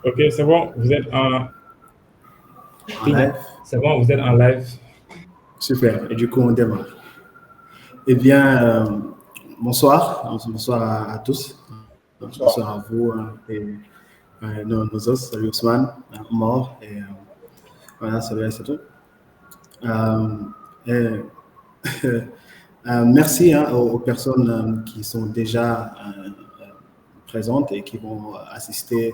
Ok, c'est bon, vous êtes en... En live. C'est bon, vous êtes en live. Super. Et du coup, on démarre. Eh bien, bonsoir. Bonsoir à tous. Bonsoir. Bonsoir à vous et nos autres. Salut Ousmane, Mort et voilà, salut à tout. Et, merci aux personnes qui sont déjà présentes et qui vont assister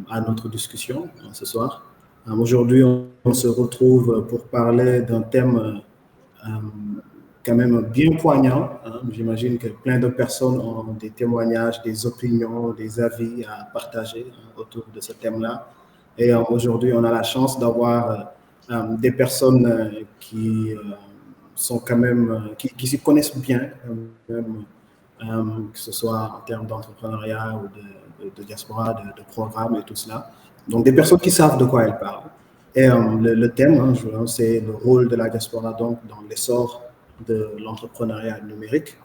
à notre discussion ce soir. Aujourd'hui, on se retrouve pour parler d'un thème quand même bien poignant. J'imagine que plein de personnes ont des témoignages, des opinions, des avis à partager autour de ce thème-là. Et aujourd'hui, on a la chance d'avoir des personnes qui sont quand même, qui s'y connaissent bien, même, que ce soit en termes d'entrepreneuriat ou de diaspora, de programmes et tout cela. Donc, des personnes qui savent de quoi elles parlent. Et le thème, c'est le rôle de la diaspora donc, dans l'essor de l'entrepreneuriat numérique.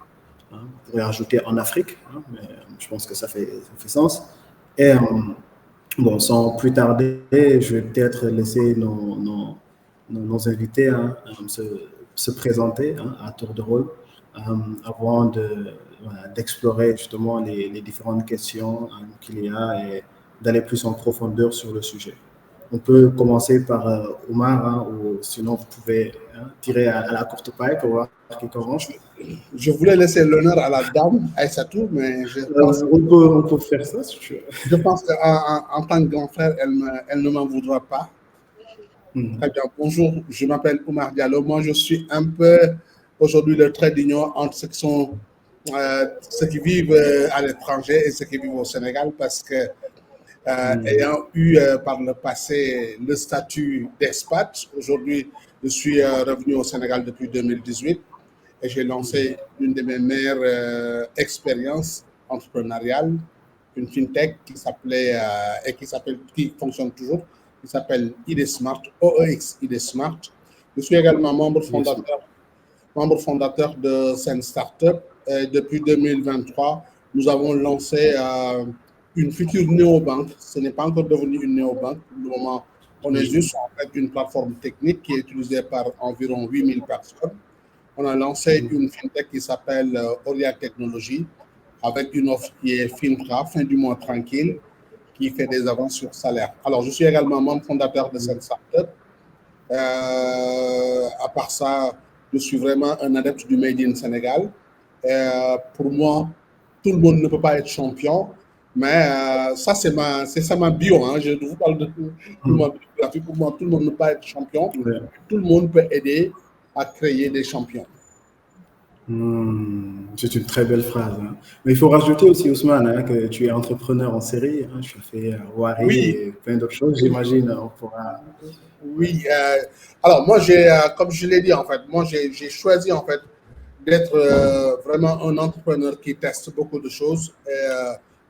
On pourrait ajouter en Afrique, mais je pense que ça fait sens. Et bon, sans plus tarder, je vais peut-être laisser nos invités se présenter à tour de rôle avant d'explorer justement les différentes questions qu'il y a et d'aller plus en profondeur sur le sujet. On peut commencer par Omar, ou sinon vous pouvez tirer à la courte paille pour voir qui commence. Je voulais laisser l'honneur à la dame, Aïssatou, mais je pense on peut faire ça si tu veux. Je pense qu'en tant que grand frère, elle ne m'en voudra pas. Très bien. Bonjour, je m'appelle Omar Diallo. Moi, je suis un peu aujourd'hui le trait d'union entre ceux qui vivent à l'étranger et ceux qui vivent au Sénégal parce que ayant eu par le passé le statut d'expat, aujourd'hui, je suis revenu au Sénégal depuis 2018 et j'ai lancé une de mes meilleures expériences entrepreneuriales, une fintech qui fonctionne toujours, qui s'appelle ID Smart, OEX ID Smart. Je suis également membre fondateur de Sen Startup. Et depuis 2023, nous avons lancé une future néobanque. Ce n'est pas encore devenu une néobanque. Pour le moment, on est juste en fait une plateforme technique qui est utilisée par environ 8000 personnes. On a lancé une fintech qui s'appelle Oria Technologies avec une offre qui est FinTra, fin du mois tranquille, qui fait des avances sur salaire. Alors, je suis également membre fondateur de cette startup. À part ça, je suis vraiment un adepte du Made in Sénégal. Pour moi, tout le monde ne peut pas être champion, mais ça, c'est ma bio. Hein. Je vous parle de ma biographie. Pour moi, tout le monde ne peut pas être champion. Tout le monde peut aider à créer des champions. C'est une très belle phrase. Mais il faut rajouter aussi, Ousmane, que tu es entrepreneur en série. Tu as fait Wari et plein d'autres choses, j'imagine. On pourra... Oui. Alors, moi, comme je l'ai dit, en fait, moi, j'ai choisi, en fait, d'être vraiment un entrepreneur qui teste beaucoup de choses,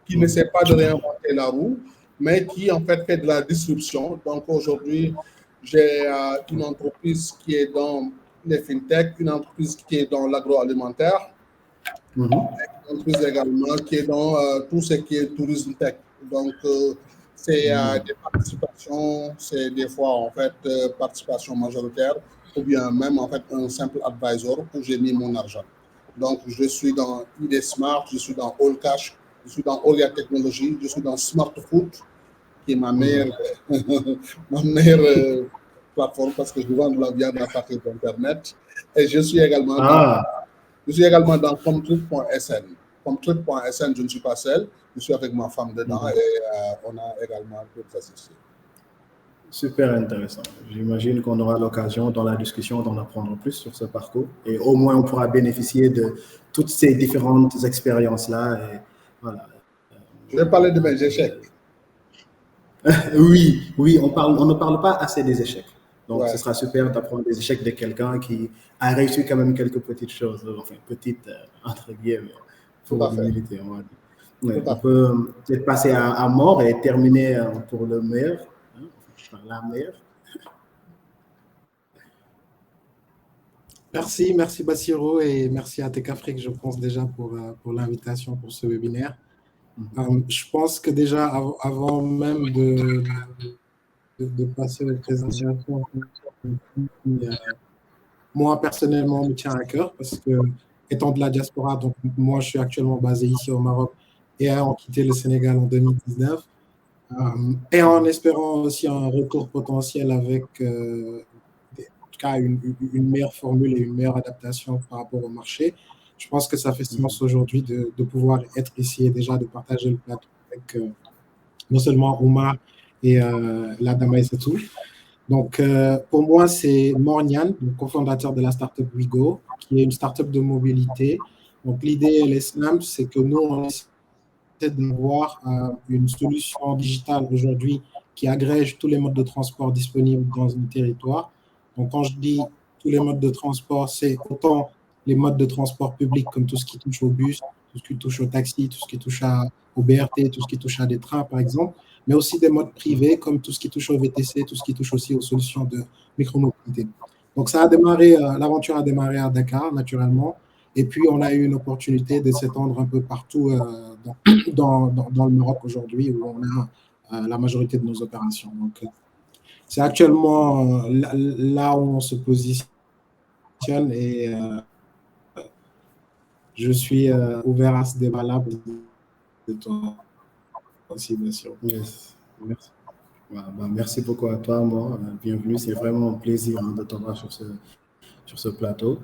qui ne sait pas de réinventer la roue, mais qui, en fait de la disruption. Donc, aujourd'hui, j'ai une entreprise qui est dans les fintech, une entreprise qui est dans l'agroalimentaire, une entreprise également qui est dans tout ce qui est tourisme tech. Donc, c'est des participations, c'est des fois, en fait, participation majoritaire, ou bien même, en fait, un simple advisor où j'ai mis mon argent. Donc, je suis dans ID Smart, je suis dans All Cash, je suis dans Olia Technologies, je suis dans Smart Food, qui est ma meilleure, plateforme parce que je vends de la viande à partir d'Internet. Et je suis également dans Comtrip.sn. Comtrip.sn, je ne suis pas seul, je suis avec ma femme dedans et on a également d'autres associés. Super intéressant. J'imagine qu'on aura l'occasion dans la discussion d'en apprendre plus sur ce parcours et au moins on pourra bénéficier de toutes ces différentes expériences-là. Et voilà. Je vais parler de mes échecs. Oui, on ne parle pas assez des échecs. Donc, ce sera super d'apprendre des échecs de quelqu'un qui a réussi quand même quelques petites choses, enfin, petites, entre guillemets, pour l'humilité, on va dire. On peut peut-être passer à mort et terminer pour le meilleur, par la meilleure. Merci Bassirou et merci à Tech Afrique, je pense déjà pour l'invitation pour ce webinaire. Je pense que déjà, avant même de passer aux présentations, moi, personnellement, me tient à cœur parce que, étant de la diaspora, donc moi, je suis actuellement basé ici au Maroc et ayant quitté le Sénégal en 2019, et en espérant aussi un retour potentiel avec, en tout cas, une meilleure formule et une meilleure adaptation par rapport au marché. Je pense que ça fait sens aujourd'hui de pouvoir être ici et déjà de partager le plateau avec non seulement Oumar et Ladama Aïssatou. Donc, pour moi, c'est Mornian, le cofondateur de la startup WeGo, qui est une startup de mobilité. Donc, l'idée, elle est simple, c'est que nous, on essaie d'avoir une solution digitale aujourd'hui qui agrège tous les modes de transport disponibles dans un territoire. Donc, quand je dis tous les modes de transport, c'est autant les modes de transport public comme tout ce qui touche au bus, tout ce qui touche au taxi, tout ce qui touche au BRT, tout ce qui touche à des trains, par exemple, mais aussi des modes privés comme tout ce qui touche au VTC, tout ce qui touche aussi aux solutions de micromobilité. Donc, ça a démarré, l'aventure a démarré à Dakar, naturellement. Et puis, on a eu une opportunité de s'étendre un peu partout dans le Maroc aujourd'hui, où on a la majorité de nos opérations. Donc, c'est actuellement là où on se positionne et je suis ouvert à ce débat-là de toi aussi, bien sûr. Yes. Merci. Merci beaucoup à toi, moi. Bienvenue. C'est vraiment un plaisir de t'avoir sur ce plateau.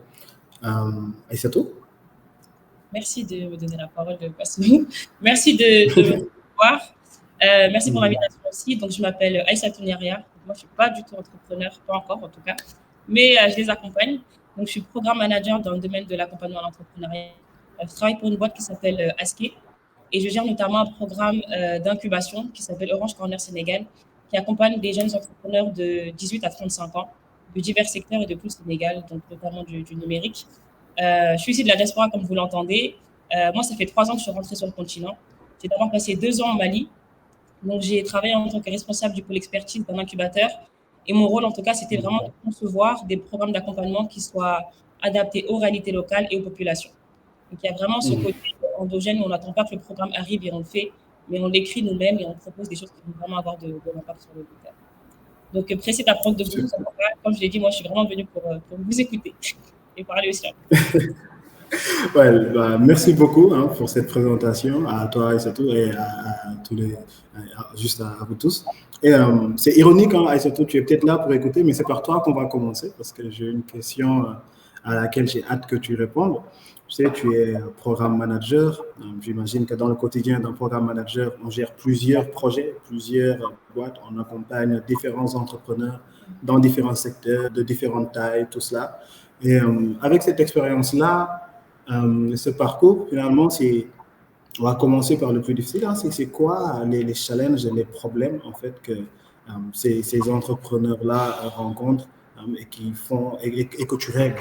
Et c'est tout. Merci de me donner la parole, Bassou. Merci de me voir. Merci pour l'invitation aussi. Donc, je m'appelle Aïssatou Niaria. Moi, je ne suis pas du tout entrepreneur, pas encore en tout cas, mais je les accompagne. Donc, je suis programme manager dans le domaine de l'accompagnement à l'entrepreneuriat. Je travaille pour une boîte qui s'appelle Aske et je gère notamment un programme d'incubation qui s'appelle Orange Corner Sénégal, qui accompagne des jeunes entrepreneurs de 18 à 35 ans de divers secteurs et de tout le Sénégal, donc notamment du numérique. Je suis ici de la diaspora, comme vous l'entendez. Moi, ça fait 3 ans que je suis rentrée sur le continent. J'ai d'abord passé 2 ans au Mali. Donc, j'ai travaillé en tant que responsable du pôle expertise d'un incubateur. Et mon rôle, en tout cas, c'était vraiment de concevoir des programmes d'accompagnement qui soient adaptés aux réalités locales et aux populations. Donc, il y a vraiment ce côté endogène où on n'attend pas que le programme arrive et on le fait, mais on l'écrit nous-mêmes et on propose des choses qui vont vraiment avoir de l'impact sur le long terme. Donc, pressé d'apprendre de vous. Comme je l'ai dit, moi, je suis vraiment venue pour vous écouter et parler aussi. Ouais, merci beaucoup pour cette présentation, à toi Aïssatou et à tous juste à vous tous. Et c'est ironique, Aïssatou, tu es peut-être là pour écouter, mais c'est par toi qu'on va commencer parce que j'ai une question à laquelle j'ai hâte que tu répondes. Tu sais, tu es programme manager. J'imagine que dans le quotidien d'un programme manager, on gère plusieurs projets, plusieurs boîtes, on accompagne différents entrepreneurs dans différents secteurs, de différentes tailles, tout cela. Et avec cette expérience-là, ce parcours, finalement, on va commencer par le plus difficile. C'est quoi les challenges et les problèmes en fait que ces entrepreneurs-là rencontrent et qui font et que tu règles,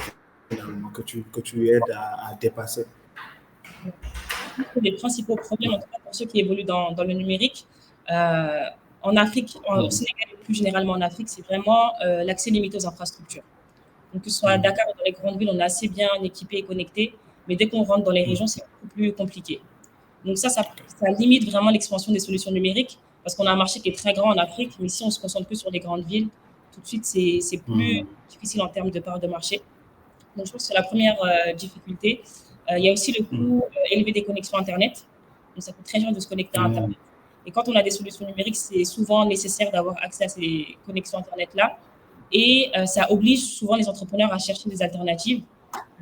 finalement, que tu aides à dépasser? Les principaux problèmes, en tout cas pour ceux qui évoluent dans le numérique, en Afrique, au Sénégal et plus généralement en Afrique, c'est vraiment l'accès limité aux infrastructures. Donc, que ce soit à Dakar ou dans les grandes villes, on est assez bien équipé et connecté, mais dès qu'on rentre dans les régions, c'est beaucoup plus compliqué. Donc ça limite vraiment l'expansion des solutions numériques parce qu'on a un marché qui est très grand en Afrique, mais si on se concentre plus sur les grandes villes, tout de suite, c'est plus difficile en termes de part de marché. Donc, je pense que c'est la première difficulté. Il y a aussi le coût élevé des connexions Internet. Donc, ça coûte très cher de se connecter à Internet. Et quand on a des solutions numériques, c'est souvent nécessaire d'avoir accès à ces connexions Internet-là. Et ça oblige souvent les entrepreneurs à chercher des alternatives.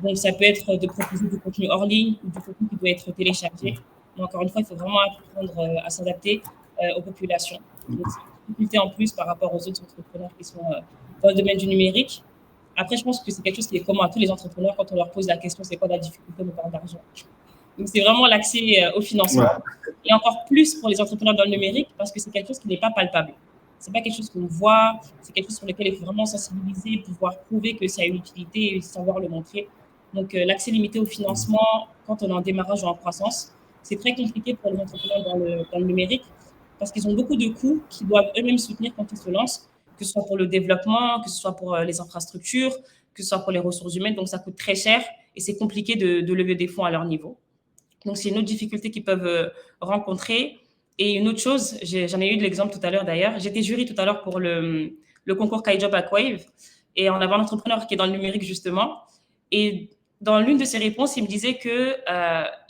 Donc, ça peut être de proposer du contenu hors ligne ou du contenu qui doit être téléchargé. Mais encore une fois, il faut vraiment apprendre à s'adapter aux populations. Donc, c'est une difficulté en plus par rapport aux autres entrepreneurs qui sont dans le domaine du numérique. Après, je pense que c'est quelque chose qui est commun à tous les entrepreneurs quand on leur pose la question, c'est quoi la difficulté de parler d'argent? Donc, c'est vraiment l'accès au financement. Et encore plus pour les entrepreneurs dans le numérique parce que c'est quelque chose qui n'est pas palpable. Ce n'est pas quelque chose qu'on voit, c'est quelque chose sur lequel il faut vraiment sensibiliser, pouvoir prouver que ça a une utilité et savoir le montrer. Donc, l'accès limité au financement quand on est en démarrage ou en croissance, c'est très compliqué pour les entrepreneurs dans le numérique parce qu'ils ont beaucoup de coûts qu'ils doivent eux-mêmes soutenir quand ils se lancent, que ce soit pour le développement, que ce soit pour les infrastructures, que ce soit pour les ressources humaines. Donc, ça coûte très cher et c'est compliqué de lever des fonds à leur niveau. Donc, c'est une autre difficulté qu'ils peuvent rencontrer. Et une autre chose, j'en ai eu de l'exemple tout à l'heure d'ailleurs. J'étais jury tout à l'heure pour le concours KaiJob Hackwave. Et on avait un entrepreneur qui est dans le numérique justement. Et dans l'une de ses réponses, il me disait que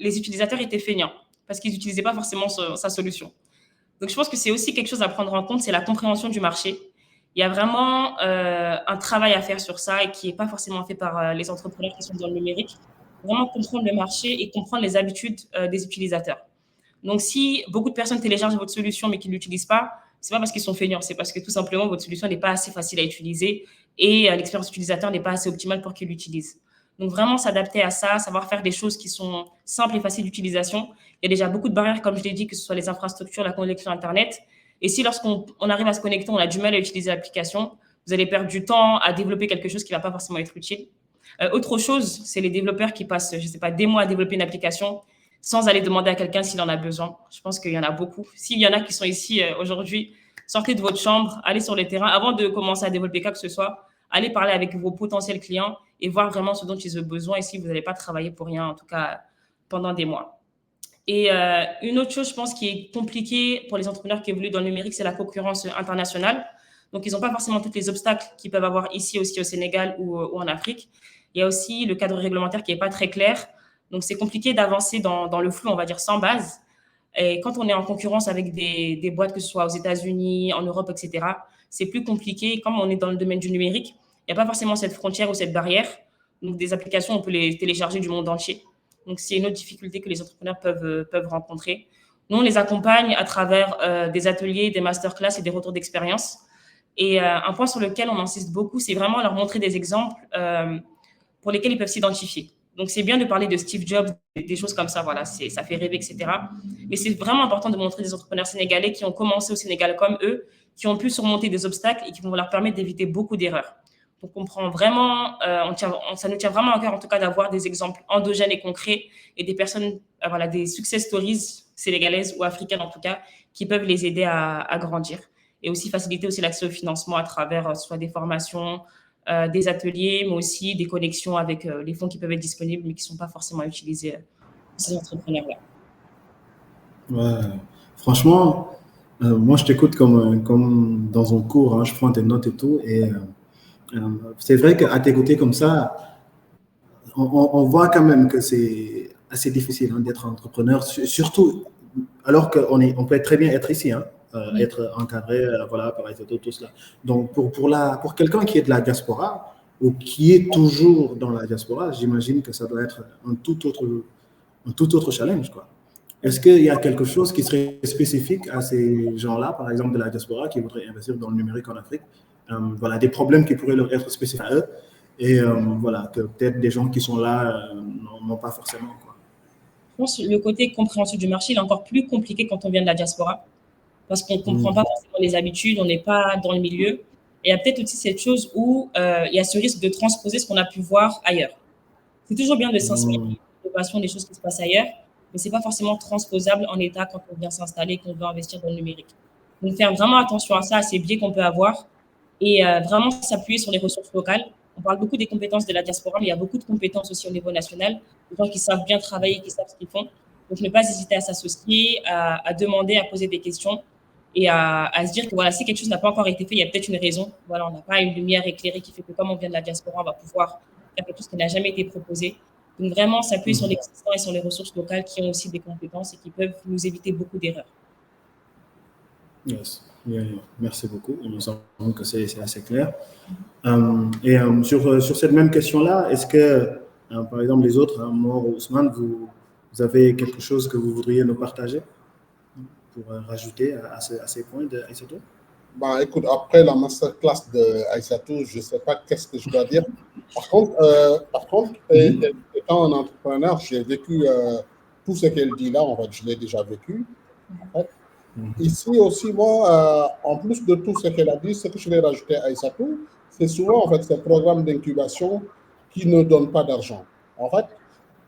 les utilisateurs étaient feignants parce qu'ils n'utilisaient pas forcément sa solution. Donc, je pense que c'est aussi quelque chose à prendre en compte, c'est la compréhension du marché. Il y a vraiment un travail à faire sur ça et qui n'est pas forcément fait par les entrepreneurs qui sont dans le numérique. Vraiment comprendre le marché et comprendre les habitudes des utilisateurs. Donc, si beaucoup de personnes téléchargent votre solution mais qu'ils ne l'utilisent pas, ce n'est pas parce qu'ils sont feignants, c'est parce que tout simplement, votre solution n'est pas assez facile à utiliser et l'expérience utilisateur n'est pas assez optimale pour qu'ils l'utilisent. Donc, vraiment s'adapter à ça, savoir faire des choses qui sont simples et faciles d'utilisation. Il y a déjà beaucoup de barrières, comme je l'ai dit, que ce soit les infrastructures, la connexion Internet. Et si lorsqu'on arrive à se connecter, on a du mal à utiliser l'application, vous allez perdre du temps à développer quelque chose qui ne va pas forcément être utile. Autre chose, c'est les développeurs qui passent, je ne sais pas, des mois à développer une application sans aller demander à quelqu'un s'il en a besoin. Je pense qu'il y en a beaucoup. S'il y en a qui sont ici aujourd'hui, sortez de votre chambre, allez sur le terrain. Avant de commencer à développer quoi que ce soit, allez parler avec vos potentiels clients et voir vraiment ce dont ils ont besoin et si vous n'allez pas travailler pour rien, en tout cas pendant des mois. Et une autre chose, je pense, qui est compliquée pour les entrepreneurs qui évoluent dans le numérique, c'est la concurrence internationale. Donc, ils n'ont pas forcément tous les obstacles qu'ils peuvent avoir ici aussi au Sénégal ou en Afrique. Il y a aussi le cadre réglementaire qui n'est pas très clair. Donc, c'est compliqué d'avancer dans le flou, on va dire, sans base. Et quand on est en concurrence avec des boîtes, que ce soit aux États-Unis, en Europe, etc., c'est plus compliqué. Comme on est dans le domaine du numérique, il n'y a pas forcément cette frontière ou cette barrière. Donc, des applications, on peut les télécharger du monde entier. Donc, c'est une autre difficulté que les entrepreneurs peuvent rencontrer. Nous, on les accompagne à travers des ateliers, des masterclass et des retours d'expérience. Et un point sur lequel on insiste beaucoup, c'est vraiment leur montrer des exemples pour lesquels ils peuvent s'identifier. Donc, c'est bien de parler de Steve Jobs, des choses comme ça, voilà, ça fait rêver, etc. Mais c'est vraiment important de montrer des entrepreneurs sénégalais qui ont commencé au Sénégal comme eux, qui ont pu surmonter des obstacles et qui vont leur permettre d'éviter beaucoup d'erreurs. Donc, on prend vraiment, ça nous tient vraiment à cœur, en tout cas, d'avoir des exemples endogènes et concrets et des personnes, voilà, des success stories sénégalaises ou africaines, en tout cas, qui peuvent les aider à grandir. Et aussi faciliter aussi l'accès au financement à travers soit des formations, des ateliers, mais aussi des connexions avec les fonds qui peuvent être disponibles, mais qui ne sont pas forcément utilisés pour ces entrepreneurs-là. Ouais. Franchement, moi, je t'écoute comme dans un cours, hein, je prends tes notes et tout. Et c'est vrai qu'à t'écouter comme ça, on voit quand même que c'est assez difficile hein, d'être entrepreneur, surtout alors qu'on peut très bien être ici, hein, être encadré voilà, par Aïssatou, tout cela. Donc, pour quelqu'un qui est de la diaspora ou qui est toujours dans la diaspora, j'imagine que ça doit être un tout autre challenge, quoi. Est-ce qu'il y a quelque chose qui serait spécifique à ces gens-là, par exemple de la diaspora, qui voudraient investir dans le numérique en Afrique, voilà, des problèmes qui pourraient leur être spécifiques à eux, et voilà, que peut-être des gens qui sont là n'ont pas forcément, quoi. Je pense que le côté compréhension du marché il est encore plus compliqué quand on vient de la diaspora, parce qu'on ne comprend pas forcément les habitudes, on n'est pas dans le milieu. Et il y a peut-être aussi cette chose où il y a ce risque de transposer ce qu'on a pu voir ailleurs. C'est toujours bien de s'inspirer de l'innovation, des choses qui se passent ailleurs, mais ce n'est pas forcément transposable en état quand on vient s'installer, qu'on veut investir dans le numérique. Donc, faire vraiment attention à ça, à ces biais qu'on peut avoir et vraiment s'appuyer sur les ressources locales. On parle beaucoup des compétences de la diaspora, mais il y a beaucoup de compétences aussi au niveau national, des gens qui savent bien travailler, qui savent ce qu'ils font. Donc, ne pas hésiter à s'associer, à demander, à poser des questions et à se dire que voilà, si quelque chose n'a pas encore été fait, il y a peut-être une raison. Voilà, on n'a pas une lumière éclairée qui fait que comme on vient de la diaspora, on va pouvoir faire quelque chose qui n'a jamais été proposé. Donc, vraiment s'appuyer sur l'existant et sur les ressources locales qui ont aussi des compétences et qui peuvent nous éviter beaucoup d'erreurs. Yes. Yeah. Merci beaucoup. Il me semble que c'est assez clair. Et sur cette même question-là, est-ce que, par exemple, les autres, moi ou Ousmane, vous avez quelque chose que vous voudriez nous partager pour rajouter à ces points d'Aïssatou? Bah, écoute, après la masterclass d'Aïssatou, je ne sais pas qu'est-ce que je dois dire. Par contre, étant un entrepreneur, j'ai vécu tout ce qu'elle dit là, en fait, je l'ai déjà vécu. En fait. Ici aussi, moi, en plus de tout ce qu'elle a dit, ce que je vais rajouter à Aïssatou, c'est souvent en fait ces programmes d'incubation qui ne donnent pas d'argent. En fait,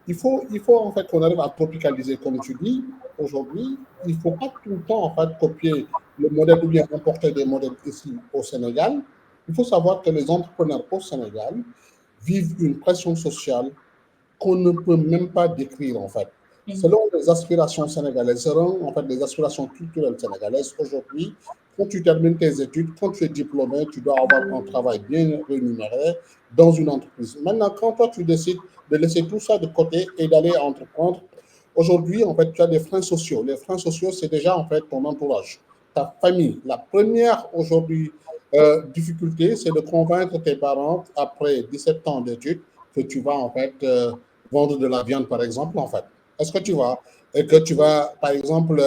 il faut en fait qu'on arrive à tropicaliser, comme tu dis. Aujourd'hui, il ne faut pas tout le temps en fait copier le modèle ou bien importer des modèles ici au Sénégal. Il faut savoir que les entrepreneurs au Sénégal vivent une pression sociale qu'on ne peut même pas décrire en fait. selon les aspirations sénégalaises, selon en fait les aspirations culturelles sénégalaises, aujourd'hui, quand tu termines tes études, quand tu es diplômé, tu dois avoir un travail bien rémunéré dans une entreprise. Maintenant, quand toi, tu décides de laisser tout ça de côté et d'aller entreprendre, aujourd'hui, en fait, tu as des freins sociaux. Les freins sociaux, c'est déjà, en fait, ton entourage, ta famille. La première, aujourd'hui, difficulté, c'est de convaincre tes parents, après 17 ans d'études, que tu vas, en fait, vendre de la viande, par exemple, en fait. Est-ce que tu vas, et que tu vas, par exemple,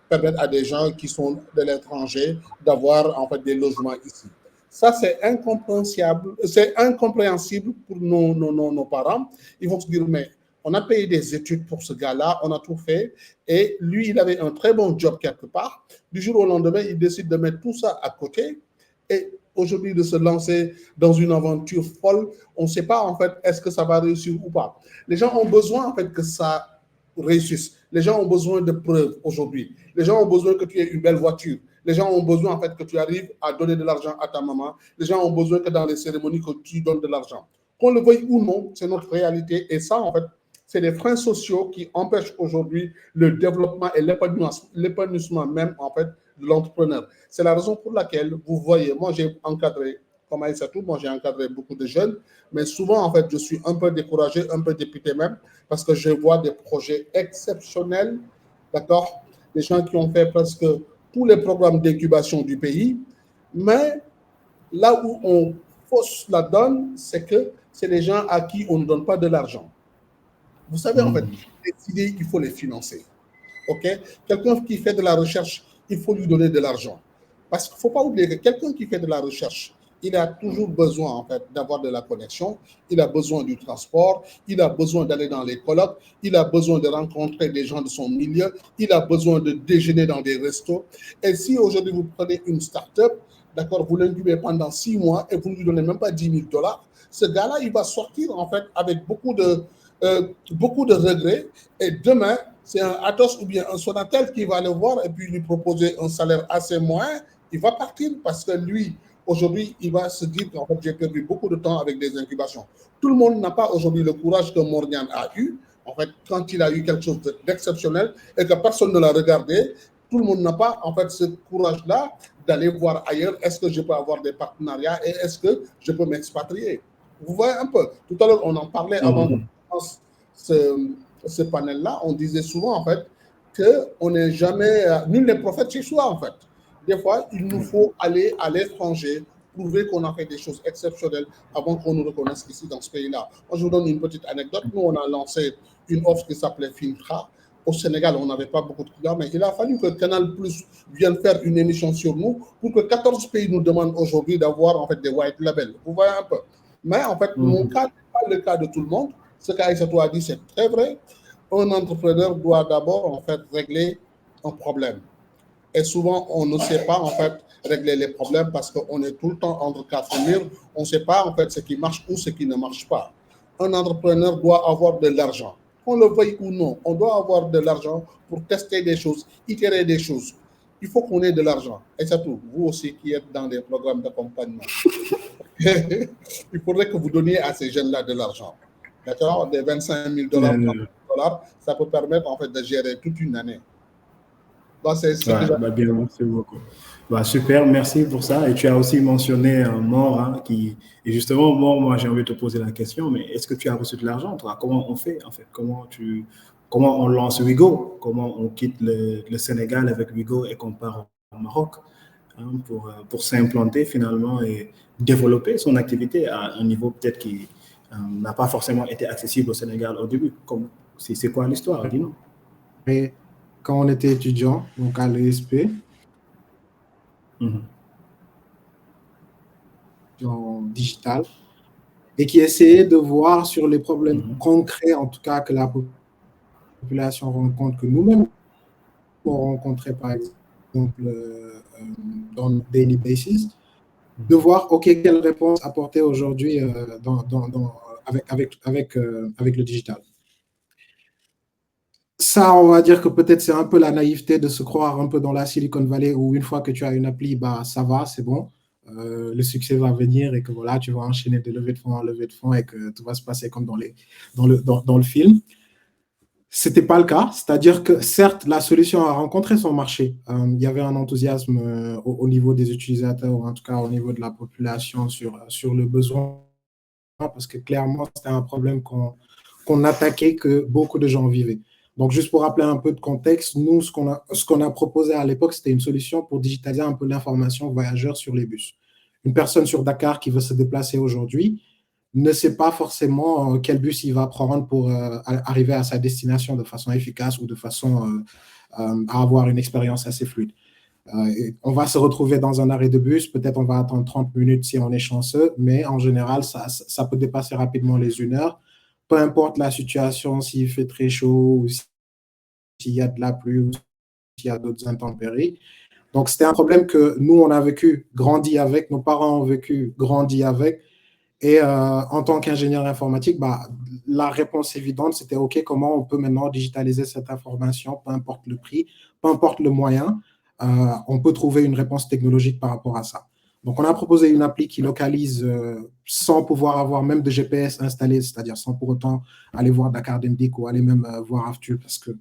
permettre à des gens qui sont de l'étranger d'avoir, en fait, des logements ici? Ça, c'est incompréhensible pour nos parents. Ils vont se dire, mais on a payé des études pour ce gars-là, on a tout fait, et lui, il avait un très bon job quelque part. Du jour au lendemain, il décide de mettre tout ça à côté, et aujourd'hui de se lancer dans une aventure folle. On ne sait pas, en fait, est-ce que ça va réussir ou pas. Les gens ont besoin, en fait, que ça réussisse. Les gens ont besoin de preuves aujourd'hui. Les gens ont besoin que tu aies une belle voiture. Les gens ont besoin, en fait, que tu arrives à donner de l'argent à ta maman. Les gens ont besoin que dans les cérémonies, que tu donnes de l'argent. Qu'on le veuille ou non, c'est notre réalité. Et ça, en fait, c'est les freins sociaux qui empêchent aujourd'hui le développement et l'épanouissement même, en fait, de l'entrepreneur. C'est la raison pour laquelle, vous voyez, moi, j'ai encadré, comme Aïssatou, moi, j'ai encadré beaucoup de jeunes, mais souvent, en fait, je suis un peu découragé, un peu dépité même, parce que je vois des projets exceptionnels, d'accord? Des gens qui ont fait presque tous les programmes d'incubation du pays, mais là où on fausse la donne, c'est que c'est les gens à qui on ne donne pas de l'argent. Vous savez, en fait, les idées, il faut les financer. OK? Quelqu'un qui fait de la recherche, il faut lui donner de l'argent. Parce qu'il ne faut pas oublier que quelqu'un qui fait de la recherche, il a toujours besoin, en fait, d'avoir de la connexion, il a besoin du transport, il a besoin d'aller dans les colloques, il a besoin de rencontrer des gens de son milieu, il a besoin de déjeuner dans des restos. Et si aujourd'hui vous prenez une start-up, d'accord, vous l'incubez pendant 6 mois et vous ne lui donnez même pas $10,000, ce gars-là, il va sortir, en fait, avec beaucoup de regrets. Et demain, c'est un Atos ou bien un Sonatel qui va le voir et puis lui proposer un salaire assez moyen. Il va partir parce que lui, aujourd'hui, il va se dire qu'en fait, j'ai perdu beaucoup de temps avec des incubations. Tout le monde n'a pas aujourd'hui le courage que Mornian a eu. En fait, quand il a eu quelque chose d'exceptionnel et que personne ne l'a regardé, tout le monde n'a pas, en fait, ce courage-là d'aller voir ailleurs. Est-ce que je peux avoir des partenariats et est-ce que je peux m'expatrier? Vous voyez un peu. Tout à l'heure, on en parlait avant ce panel-là. On disait souvent, en fait, qu'on n'est jamais... nul n'est prophète chez soi, en fait. Des fois, il nous faut aller à l'étranger, prouver qu'on a fait des choses exceptionnelles avant qu'on nous reconnaisse ici dans ce pays-là. Moi, je vous donne une petite anecdote. Nous, on a lancé une offre qui s'appelait Fintra. Au Sénégal, on n'avait pas beaucoup de clients, mais il a fallu que Canal Plus vienne faire une émission sur nous pour que 14 pays nous demandent aujourd'hui d'avoir, en fait, des white labels. Vous voyez un peu. Mais en fait, mon cas n'est pas le cas de tout le monde. Ce qu'Aïssatou a dit, c'est très vrai. Un entrepreneur doit d'abord, en fait, régler un problème. Et souvent, on ne sait pas, en fait, régler les problèmes parce qu'on est tout le temps entre quatre murs. On ne sait pas, en fait, ce qui marche ou ce qui ne marche pas. Un entrepreneur doit avoir de l'argent. Qu'on le veuille ou non, on doit avoir de l'argent pour tester des choses, itérer des choses. Il faut qu'on ait de l'argent. Et c'est tout. Vous aussi qui êtes dans des programmes d'accompagnement, il faudrait que vous donniez à ces jeunes-là de l'argent. D'accord? Des $25,000, ça peut permettre, en fait, de gérer toute une année. Donc, bien, merci beaucoup. Super, merci pour ça. Et tu as aussi mentionné Mort, hein, et justement, Mort, moi, j'ai envie de te poser la question, mais est-ce que tu as reçu de l'argent, toi? Comment on fait, en fait? Comment on lance Wigo? Comment on quitte le Sénégal avec Wigo et qu'on part au Maroc, hein, pour s'implanter finalement et développer son activité à un niveau peut-être qui n'a pas forcément été accessible au Sénégal au début. C'est quoi l'histoire? Dis-nous. Et quand on était étudiant, donc à l'ESP, en digital, et qui essayait de voir sur les problèmes concrets, en tout cas, que la population rencontre, que nous-mêmes on rencontrait, par exemple, dans notre daily basis, de voir, OK, quelle réponse apporter aujourd'hui avec le digital. Ça, on va dire que peut-être c'est un peu la naïveté de se croire un peu dans la Silicon Valley où une fois que tu as une appli, bah, ça va, c'est bon. Le succès va venir et que voilà, tu vas enchaîner de levée de fonds en levée de fonds et que tout va se passer comme dans le film. C'était pas le cas, c'est-à-dire que certes, la solution a rencontré son marché. Il y avait un enthousiasme au niveau des utilisateurs, ou en tout cas au niveau de la population sur le besoin, parce que clairement, c'était un problème qu'on attaquait, que beaucoup de gens vivaient. Donc, juste pour rappeler un peu de contexte, nous, ce qu'on a proposé à l'époque, c'était une solution pour digitaliser un peu l'information voyageur sur les bus. Une personne sur Dakar qui veut se déplacer aujourd'hui ne sait pas forcément quel bus il va prendre pour arriver à sa destination de façon efficace ou de façon à avoir une expérience assez fluide. On va se retrouver dans un arrêt de bus, peut-être on va attendre 30 minutes si on est chanceux, mais en général, ça peut dépasser rapidement les 1 heure. Peu importe la situation, s'il fait très chaud, ou s'il y a de la pluie, ou s'il y a d'autres intempéries. Donc, c'était un problème que nous, on a vécu, grandi avec, nos parents ont vécu, grandi avec. Et en tant qu'ingénieur informatique, la réponse évidente, c'était OK, comment on peut maintenant digitaliser cette information, peu importe le prix, peu importe le moyen, on peut trouver une réponse technologique par rapport à ça. Donc, on a proposé une appli qui localise sans pouvoir avoir même de GPS installé, c'est-à-dire sans pour autant aller voir Dakar Demdik ou aller même voir Aftu, parce que,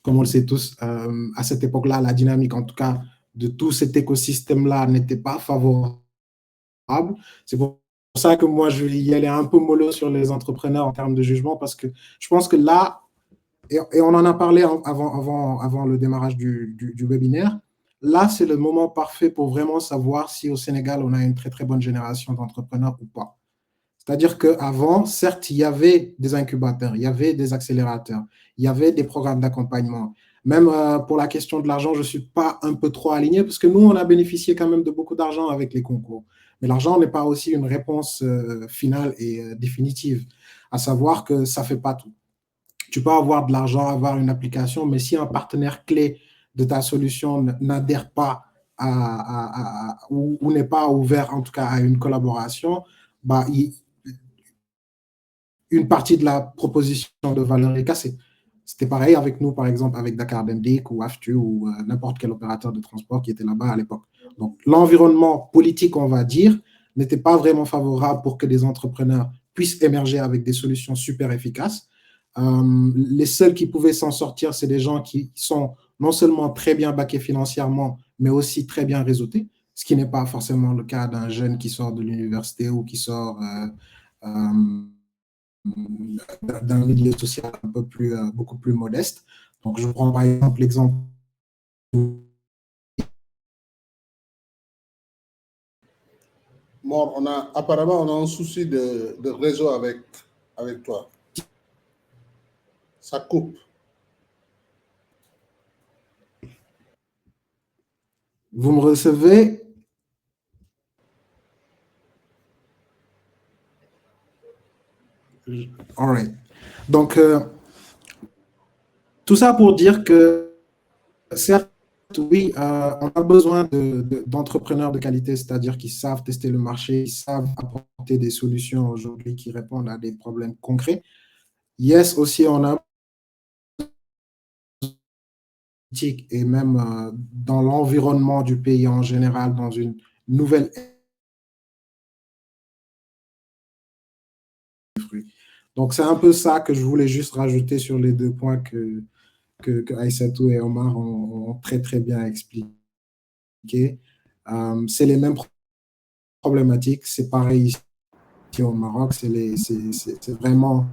comme on le sait tous, à cette époque-là, la dynamique, en tout cas, de tout cet écosystème-là n'était pas favorable. C'est pour ça que moi, je vais y aller un peu mollo sur les entrepreneurs en termes de jugement, parce que je pense que là, et on en a parlé avant le démarrage du webinaire, là, c'est le moment parfait pour vraiment savoir si au Sénégal, on a une très, très bonne génération d'entrepreneurs ou pas. C'est-à-dire qu'avant, certes, il y avait des incubateurs, il y avait des accélérateurs, il y avait des programmes d'accompagnement. Même pour la question de l'argent, je ne suis pas un peu trop aligné, parce que nous, on a bénéficié quand même de beaucoup d'argent avec les concours. Mais l'argent n'est pas aussi une réponse finale et définitive, à savoir que ça ne fait pas tout. Tu peux avoir de l'argent, avoir une application, mais si un partenaire clé de ta solution n'adhère pas ou n'est pas ouvert en tout cas à une collaboration, une partie de la proposition de valeur est cassée. C'était pareil avec nous, par exemple, avec Dakar Demdik ou Aftu ou n'importe quel opérateur de transport qui était là-bas à l'époque. Donc, l'environnement politique, on va dire, n'était pas vraiment favorable pour que des entrepreneurs puissent émerger avec des solutions super efficaces. Les seuls qui pouvaient s'en sortir, c'est des gens qui sont non seulement très bien backés financièrement, mais aussi très bien réseautés, ce qui n'est pas forcément le cas d'un jeune qui sort de l'université ou qui sort d'un milieu social un peu plus, beaucoup plus modeste. Donc, je prends par exemple l'exemple. Mor, apparemment, on a un souci de réseau avec toi. Ça coupe. Vous me recevez? All right. Donc, tout ça pour dire que, certes, oui, on a besoin d'entrepreneurs de qualité, c'est-à-dire qui savent tester le marché, qui savent apporter des solutions aujourd'hui qui répondent à des problèmes concrets. Yes, aussi, on a et même dans l'environnement du pays en général, dans une nouvelle. Donc, c'est un peu ça que je voulais juste rajouter sur les 2 points que Aïssatou et Omar ont très, très bien expliqué. C'est les mêmes problématiques, c'est pareil ici au Maroc, c'est vraiment...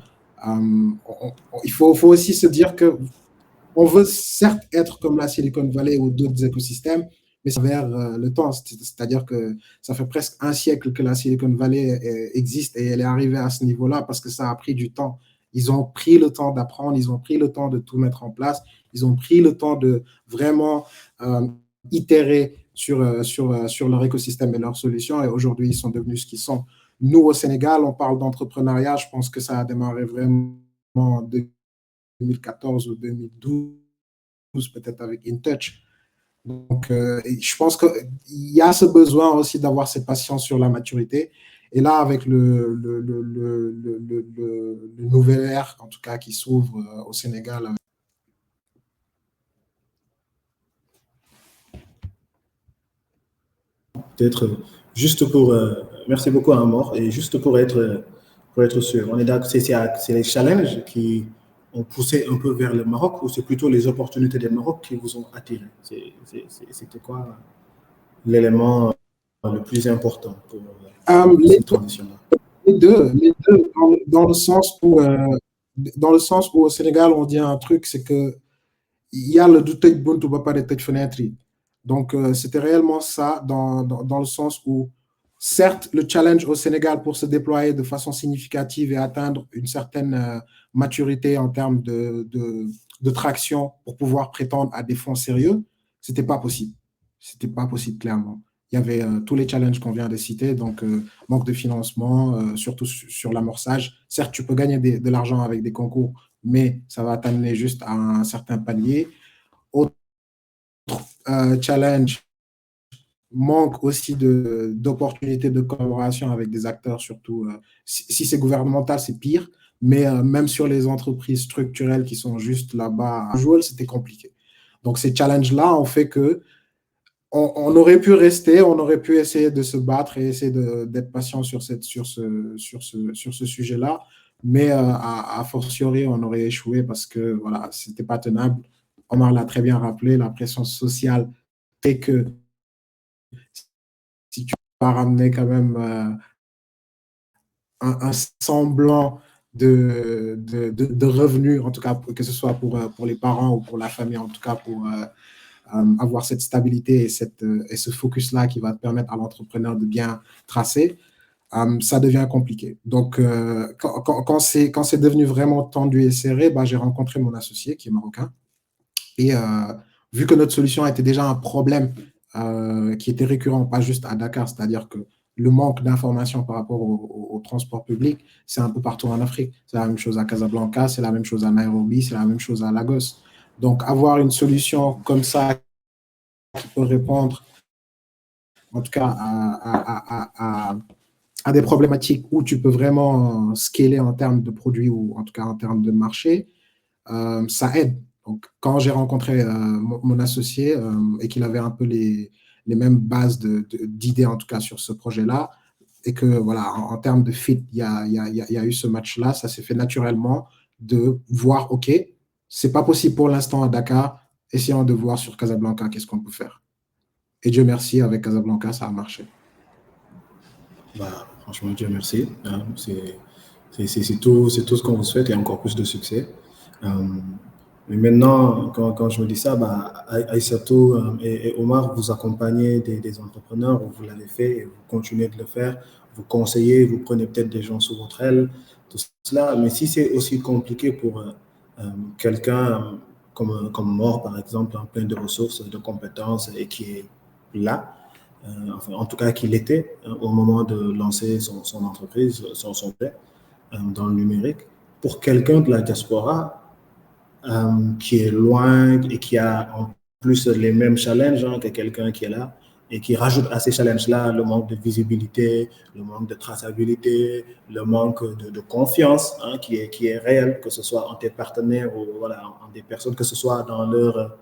il faut aussi se dire que on veut certes être comme la Silicon Valley ou d'autres écosystèmes, mais ça vers le temps. C'est-à-dire que ça fait presque un siècle que la Silicon Valley existe et elle est arrivée à ce niveau-là parce que ça a pris du temps. Ils ont pris le temps d'apprendre, ils ont pris le temps de tout mettre en place, ils ont pris le temps de vraiment itérer sur leur écosystème et leurs solutions, et aujourd'hui, ils sont devenus ce qu'ils sont. Nous, au Sénégal, on parle d'entrepreneuriat, je pense que ça a démarré vraiment en 2014 ou 2012, peut-être avec InTouch. Donc, je pense qu'il y a ce besoin aussi d'avoir cette patience sur la maturité. Et là, avec le nouvel ère, en tout cas, qui s'ouvre au Sénégal. Peut-être juste pour... merci beaucoup, Amor. Et juste pour être sûr, on est d'accord, c'est les challenges qui ont poussé un peu vers le Maroc, ou c'est plutôt les opportunités du Maroc qui vous ont attiré? C'était quoi l'élément le plus important pour Les, cette transition-là? les deux dans le sens où, au Sénégal, on dit un truc, c'est que il y a le douteur buntu va pas de fenêtre. Donc, c'était réellement ça dans le sens où, certes, le challenge au Sénégal pour se déployer de façon significative et atteindre une certaine maturité en termes de traction pour pouvoir prétendre à des fonds sérieux, c'était pas possible. C'était pas possible, clairement. Il y avait tous les challenges qu'on vient de citer, donc manque de financement, surtout sur l'amorçage. Certes, tu peux gagner de l'argent avec des concours, mais ça va t'amener juste à un certain palier. Autre challenge, manque aussi d'opportunités de collaboration avec des acteurs, surtout si c'est gouvernemental, c'est pire, mais même sur les entreprises structurelles qui sont juste là-bas à jouer, c'était compliqué. Donc ces challenges-là ont fait que on aurait pu rester, on aurait pu essayer de se battre et essayer d'être patient sur ce sujet-là, mais à fortiori, on aurait échoué parce que voilà, c'était pas tenable. Omar l'a très bien rappelé, la pression sociale fait que si tu vas ramener quand même un semblant de revenus, en tout cas que ce soit pour les parents ou pour la famille, en tout cas pour avoir cette stabilité et ce focus-là qui va te permettre à l'entrepreneur de bien tracer, ça devient compliqué. Donc, quand c'est devenu vraiment tendu et serré, bah, j'ai rencontré mon associé qui est marocain. Et vu que notre solution était déjà un problème qui était récurrent, pas juste à Dakar, c'est-à-dire que le manque d'informations par rapport au transport public, c'est un peu partout en Afrique. C'est la même chose à Casablanca, c'est la même chose à Nairobi, c'est la même chose à Lagos. Donc, avoir une solution comme ça qui peut répondre, en tout cas, à des problématiques où tu peux vraiment scaler en termes de produits ou en tout cas en termes de marché, ça aide. Donc, quand j'ai rencontré mon associé et qu'il avait un peu les mêmes bases d'idées, en tout cas, sur ce projet-là, et que, voilà, en termes de fit, il y a eu ce match-là, ça s'est fait naturellement de voir, OK, c'est pas possible pour l'instant à Dakar, essayons de voir sur Casablanca qu'est-ce qu'on peut faire. Et Dieu merci, avec Casablanca, ça a marché. Bah, franchement, Dieu merci. C'est tout ce qu'on vous souhaite et encore plus de succès. Mais maintenant, quand je me dis ça, bah, Aïssatou et Omar, vous accompagnez des entrepreneurs, vous l'avez fait et vous continuez de le faire, vous conseillez, vous prenez peut-être des gens sous votre aile, tout cela. Mais si c'est aussi compliqué pour quelqu'un comme Mor, par exemple, plein de ressources, de compétences et qui est là, enfin, en tout cas qu'il était au moment de lancer son entreprise, son projet dans le numérique, pour quelqu'un de la diaspora, qui est loin et qui a en plus les mêmes challenges que quelqu'un qui est là et qui rajoute à ces challenges-là le manque de visibilité, le manque de traçabilité, le manque de confiance qui est réel, que ce soit en tes partenaires ou voilà, en des personnes, que ce soit dans leur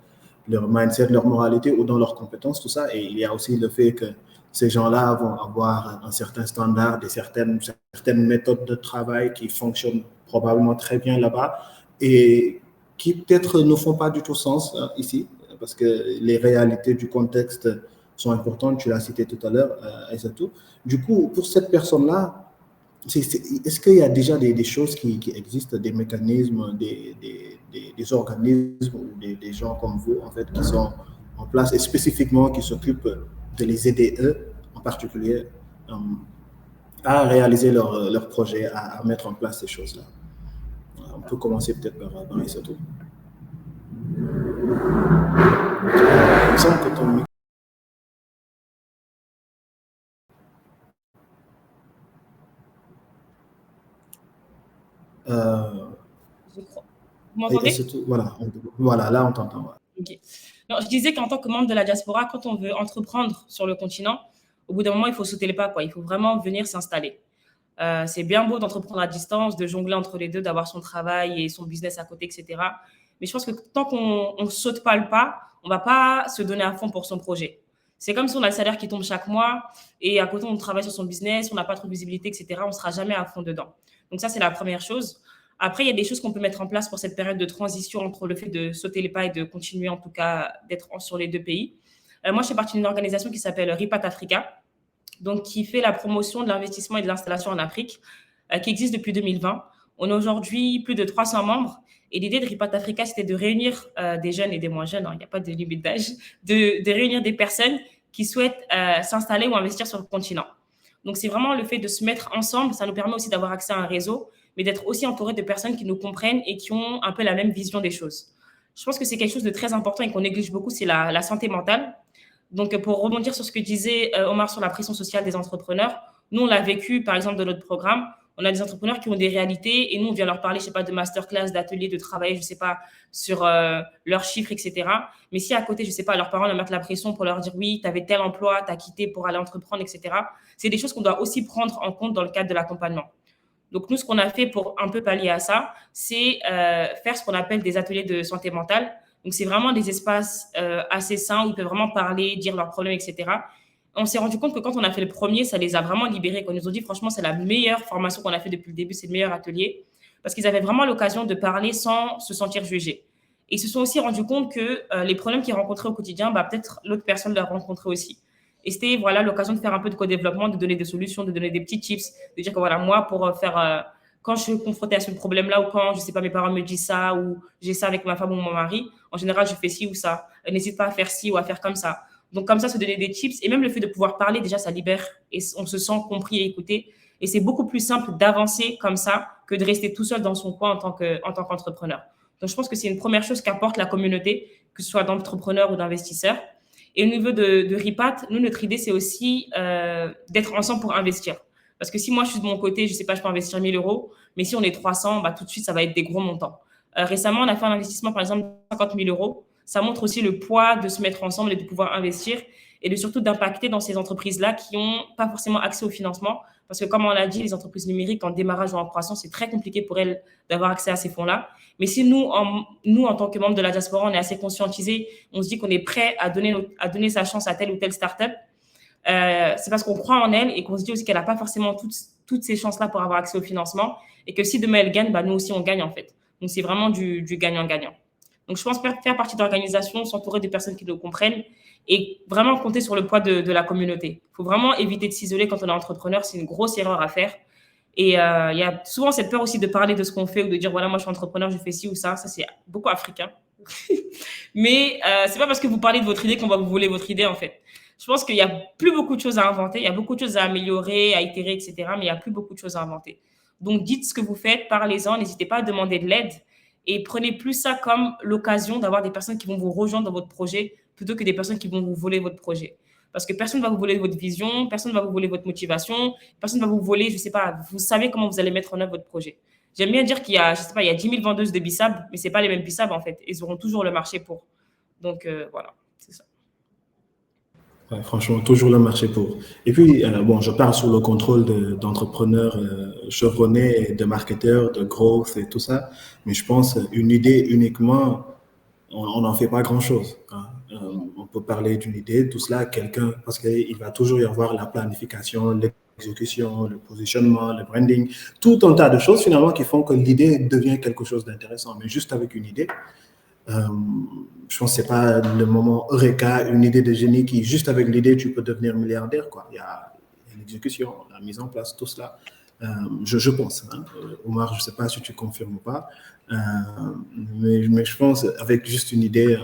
mindset, leur moralité ou dans leurs compétences, tout ça. Et il y a aussi le fait que ces gens-là vont avoir un certain standard, certaines méthodes de travail qui fonctionnent probablement très bien là-bas et qui peut-être ne font pas du tout sens ici, parce que les réalités du contexte sont importantes, tu l'as cité tout à l'heure, Aïssatou. Du coup, pour cette personne-là, est-ce qu'il y a déjà des choses qui existent, des mécanismes, des organismes ou des gens comme vous, en fait, qui sont en place et spécifiquement qui s'occupent de les aider, eux, en particulier, à réaliser leur projet, à mettre en place ces choses-là? On peut commencer peut-être par Aïssatou. Il me semble que ton micro... Je crois. Vous m'entendez? Voilà, là on t'entend. Ouais. Okay. Non, je disais qu'en tant que membre de la diaspora, quand on veut entreprendre sur le continent, au bout d'un moment, il faut sauter les pas, quoi. Il faut vraiment venir s'installer. C'est bien beau d'entreprendre à distance, de jongler entre les deux, d'avoir son travail et son business à côté, etc. Mais je pense que tant qu'on ne saute pas le pas, on ne va pas se donner à fond pour son projet. C'est comme si on a le salaire qui tombe chaque mois et à côté, on travaille sur son business, on n'a pas trop de visibilité, etc. On ne sera jamais à fond dedans. Donc ça, c'est la première chose. Après, il y a des choses qu'on peut mettre en place pour cette période de transition entre le fait de sauter les pas et de continuer, en tout cas, d'être sur les deux pays. Moi, je fais partie d'une organisation qui s'appelle Ripat Africa, donc qui fait la promotion de l'investissement et de l'installation en Afrique, qui existe depuis 2020. On a aujourd'hui plus de 300 membres. Et l'idée de Ripat Africa, c'était de réunir des jeunes et des moins jeunes, il n'y a pas de limite d'âge, de réunir des personnes qui souhaitent s'installer ou investir sur le continent. Donc, c'est vraiment le fait de se mettre ensemble. Ça nous permet aussi d'avoir accès à un réseau, mais d'être aussi entouré de personnes qui nous comprennent et qui ont un peu la même vision des choses. Je pense que c'est quelque chose de très important et qu'on néglige beaucoup, c'est la santé mentale. Donc, pour rebondir sur ce que disait Omar sur la pression sociale des entrepreneurs, nous, on l'a vécu, par exemple, dans notre programme. On a des entrepreneurs qui ont des réalités et nous, on vient leur parler, je ne sais pas, de masterclass, d'ateliers, de travailler, je ne sais pas, sur leurs chiffres, etc. Mais si à côté, je ne sais pas, leurs parents leur mettent la pression pour leur dire oui, tu avais tel emploi, tu as quitté pour aller entreprendre, etc. C'est des choses qu'on doit aussi prendre en compte dans le cadre de l'accompagnement. Donc, nous, ce qu'on a fait pour un peu pallier à ça, c'est faire ce qu'on appelle des ateliers de santé mentale. Donc, c'est vraiment des espaces assez sains où ils peuvent vraiment parler, dire leurs problèmes, etc. On s'est rendu compte que quand on a fait le premier, ça les a vraiment libérés. Quand ils nous ont dit, franchement, c'est la meilleure formation qu'on a fait depuis le début, c'est le meilleur atelier. Parce qu'ils avaient vraiment l'occasion de parler sans se sentir jugés. Et ils se sont aussi rendus compte que les problèmes qu'ils rencontraient au quotidien, peut-être l'autre personne les rencontrait aussi. Et c'était l'occasion de faire un peu de co-développement, de donner des solutions, de donner des petits tips, de dire que moi, pour faire... quand je suis confrontée à ce problème-là ou quand, je ne sais pas, mes parents me disent ça ou j'ai ça avec ma femme ou mon mari, en général, je fais ci ou ça. N'hésite pas à faire ci ou à faire comme ça. Donc, comme ça, se donner des tips. Et même le fait de pouvoir parler, déjà, ça libère et on se sent compris et écouté. Et c'est beaucoup plus simple d'avancer comme ça que de rester tout seul dans son coin en tant qu'entrepreneur. Donc, je pense que c'est une première chose qu'apporte la communauté, que ce soit d'entrepreneurs ou d'investisseurs. Et au niveau de Ripat, nous, notre idée, c'est aussi d'être ensemble pour investir. Parce que si moi, je suis de mon côté, je ne sais pas, je peux investir 1 000 €, mais si on est 300, tout de suite, ça va être des gros montants. Récemment, on a fait un investissement, par exemple, de 50 000 €. Ça montre aussi le poids de se mettre ensemble et de pouvoir investir et surtout d'impacter dans ces entreprises-là qui n'ont pas forcément accès au financement. Parce que comme on l'a dit, les entreprises numériques en démarrage ou en croissance, c'est très compliqué pour elles d'avoir accès à ces fonds-là. Mais si nous, en tant que membres de la diaspora, on est assez conscientisés, on se dit qu'on est prêt à donner sa chance à telle ou telle start-up, c'est parce qu'on croit en elle et qu'on se dit aussi qu'elle n'a pas forcément toutes ces chances-là pour avoir accès au financement et que si demain elle gagne, nous aussi on gagne en fait. Donc c'est vraiment du gagnant-gagnant. Donc je pense faire partie d'organisations, s'entourer de personnes qui nous comprennent et vraiment compter sur le poids de la communauté. Il faut vraiment éviter de s'isoler quand on est entrepreneur, c'est une grosse erreur à faire. Et il y a souvent cette peur aussi de parler de ce qu'on fait ou de dire moi je suis entrepreneur, je fais ci ou ça. Ça c'est beaucoup africain. Mais c'est pas parce que vous parlez de votre idée qu'on va vous voler votre idée en fait. Je pense qu'il n'y a plus beaucoup de choses à inventer, il y a beaucoup de choses à améliorer, à itérer, etc. Mais il n'y a plus beaucoup de choses à inventer. Donc, dites ce que vous faites, parlez-en, n'hésitez pas à demander de l'aide et prenez plus ça comme l'occasion d'avoir des personnes qui vont vous rejoindre dans votre projet plutôt que des personnes qui vont vous voler votre projet. Parce que personne ne va vous voler votre vision, personne ne va vous voler votre motivation, personne ne va vous voler, je ne sais pas, vous savez comment vous allez mettre en œuvre votre projet. J'aime bien dire qu'il y a, je sais pas, il y a 10 000 vendeuses de bissab, mais ce n'est pas les mêmes bissab en fait. Ils auront toujours le marché pour. Donc, voilà, c'est ça. Ouais, franchement, toujours le marché pour. Et puis, je parle sous le contrôle d'entrepreneurs chevronnés, de marketeurs, de growth et tout ça. Mais je pense une idée uniquement, on n'en fait pas grand-chose. Hein. On peut parler d'une idée, tout cela, quelqu'un, parce qu'il va toujours y avoir la planification, l'exécution, le positionnement, le branding, tout un tas de choses finalement qui font que l'idée devient quelque chose d'intéressant. Mais juste avec une idée, je pense que ce n'est pas le moment eureka, une idée de génie qui, juste avec l'idée, tu peux devenir milliardaire, quoi. Il y a l'exécution, la mise en place, tout cela. Je pense. Hein. Omar, je ne sais pas si tu confirmes ou pas, mais je pense avec juste une idée,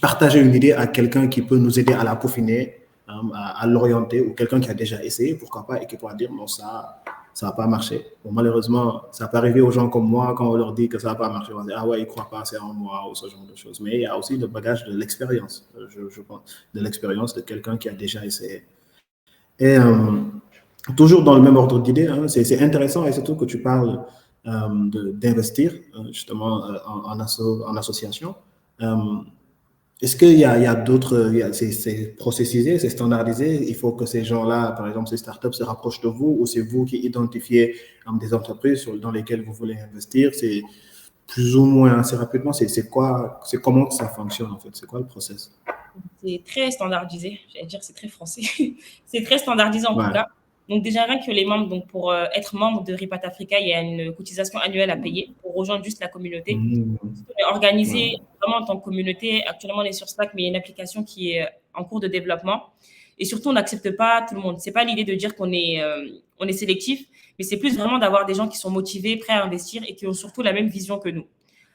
partager une idée à quelqu'un qui peut nous aider à la peaufiner, à l'orienter, ou quelqu'un qui a déjà essayé, pourquoi pas, et qui pourra dire non, ça n'a pas marché. Bon, malheureusement, ça peut arriver aux gens comme moi, quand on leur dit que ça n'a pas marché, on va dire ah ouais, ils ne croient pas assez en moi, ou ce genre de choses. Mais il y a aussi le bagage de l'expérience, je pense, de l'expérience de quelqu'un qui a déjà essayé. Et toujours dans le même ordre d'idée, hein, c'est intéressant, et surtout que tu parles d'investir, justement, en association. Est-ce qu'il y a d'autres, c'est processisé, c'est standardisé, il faut que ces gens-là, par exemple, ces startups se rapprochent de vous, ou c'est vous qui identifiez des entreprises dans lesquelles vous voulez investir, c'est plus ou moins assez rapidement, c'est comment que ça fonctionne en fait, c'est quoi le process? C'est très standardisé, j'allais dire c'est très français, c'est très standardisé en tout cas. Donc déjà rien que les membres, donc pour être membre de Ripat Africa, il y a une cotisation annuelle à payer pour pour rejoindre juste la communauté. On est organisé vraiment en tant que communauté. Actuellement, on est sur Slack, mais il y a une application qui est en cours de développement. Et surtout, on n'accepte pas tout le monde. Ce n'est pas l'idée de dire qu'on est sélectif, mais c'est plus vraiment d'avoir des gens qui sont motivés, prêts à investir et qui ont surtout la même vision que nous.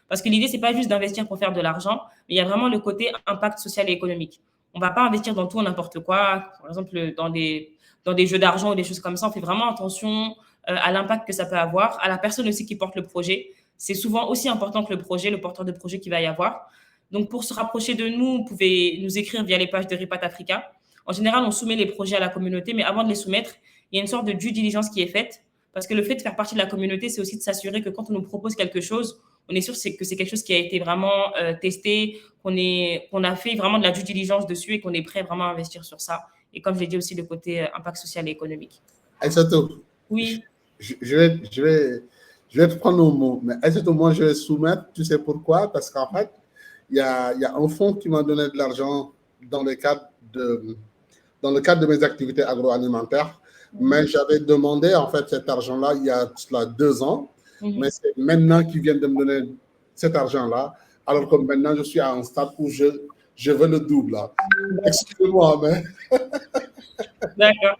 Parce que l'idée, ce n'est pas juste d'investir pour faire de l'argent, mais il y a vraiment le côté impact social et économique. On ne va pas investir dans tout, n'importe quoi. Par exemple, dans des jeux d'argent ou des choses comme ça, on fait vraiment attention à l'impact que ça peut avoir, à la personne aussi qui porte le projet. C'est souvent aussi important que le projet, le porteur de projet qu'il va y avoir. Donc, pour se rapprocher de nous, vous pouvez nous écrire via les pages de Repat Africa. En général, on soumet les projets à la communauté, mais avant de les soumettre, il y a une sorte de due diligence qui est faite. Parce que le fait de faire partie de la communauté, c'est aussi de s'assurer que quand on nous propose quelque chose, on est sûr que c'est quelque chose qui a été vraiment testé, qu'on a fait vraiment de la due diligence dessus et qu'on est prêt vraiment à investir sur ça. Et comme je l'ai dit aussi, le côté impact social et économique. Aïssatou, oui. Je vais te prendre au mot. Mais Aïssatou, moi, je vais soumettre, tu sais pourquoi? Parce qu'en fait, il y a un fonds qui m'a donné de l'argent dans le cadre de mes activités agroalimentaires. Mais j'avais demandé, en fait, cet argent-là il y a 2 ans. Mais c'est maintenant qu'ils viennent de me donner cet argent-là, alors que maintenant, je suis à un stade où je veux le double. Là. Excusez-moi, mais... D'accord.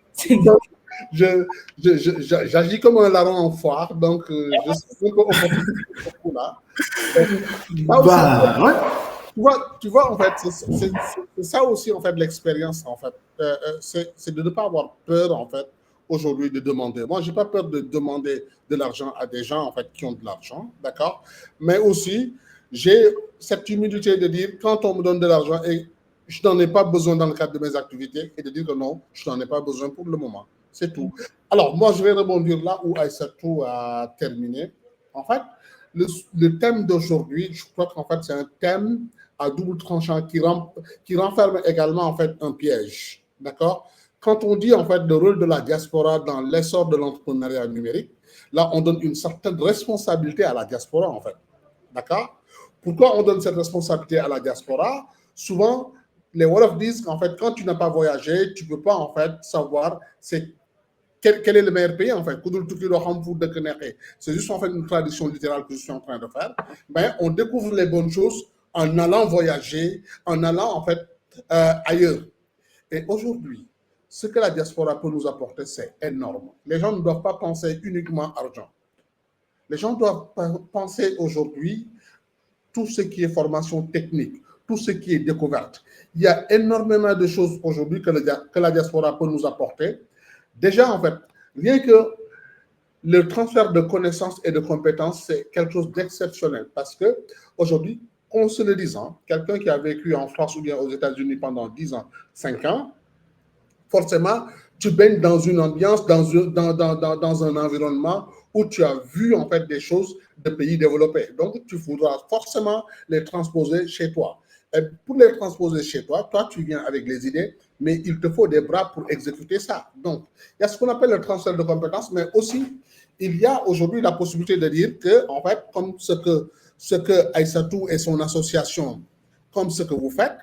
J'agis comme un larron en foire, donc je suis un peu opportuniste là. Tu vois, en fait, c'est ça aussi, en fait, l'expérience, en fait. C'est de ne pas avoir peur, en fait, aujourd'hui de demander. Moi, je n'ai pas peur de demander de l'argent à des gens, en fait, qui ont de l'argent, d'accord? Mais aussi, j'ai cette humilité de dire, quand on me donne de l'argent et je n'en ai pas besoin dans le cadre de mes activités, et de dire que non, je n'en ai pas besoin pour le moment. C'est tout. Alors, moi, je vais rebondir là où Aïssatou a terminé. En fait, le thème d'aujourd'hui, je crois qu'en fait, c'est un thème à double tranchant qui renferme également, en fait, un piège. D'accord? Quand on dit, en fait, le rôle de la diaspora dans l'essor de l'entrepreneuriat numérique, là, on donne une certaine responsabilité à la diaspora, en fait. D'accord? Pourquoi on donne cette responsabilité à la diaspora? Souvent, les Wolofs disent qu'en fait, quand tu n'as pas voyagé, tu ne peux pas, en fait, savoir quel est le meilleur pays, en fait. C'est juste, en fait, une tradition littérale que je suis en train de faire. Mais on découvre les bonnes choses en allant voyager, en allant, en fait, ailleurs. Et aujourd'hui, ce que la diaspora peut nous apporter, c'est énorme. Les gens ne doivent pas penser uniquement argent. Les gens doivent penser aujourd'hui tout ce qui est formation technique, tout ce qui est découverte. Il y a énormément de choses aujourd'hui que la diaspora peut nous apporter. Déjà, en fait, rien que le transfert de connaissances et de compétences, c'est quelque chose d'exceptionnel parce qu'aujourd'hui, qu'on se le dise, quelqu'un qui a vécu en France ou bien aux États-Unis pendant 10 ans, 5 ans, forcément, tu baignes dans une ambiance, dans un environnement où tu as vu en fait des choses de pays développés. Donc, tu voudras forcément les transposer chez toi. Et pour les transposer chez toi, toi, tu viens avec les idées, mais il te faut des bras pour exécuter ça. Donc, il y a ce qu'on appelle le transfert de compétences, mais aussi, il y a aujourd'hui la possibilité de dire que, en fait, comme ce que Aïssatou et son association, comme ce que vous faites,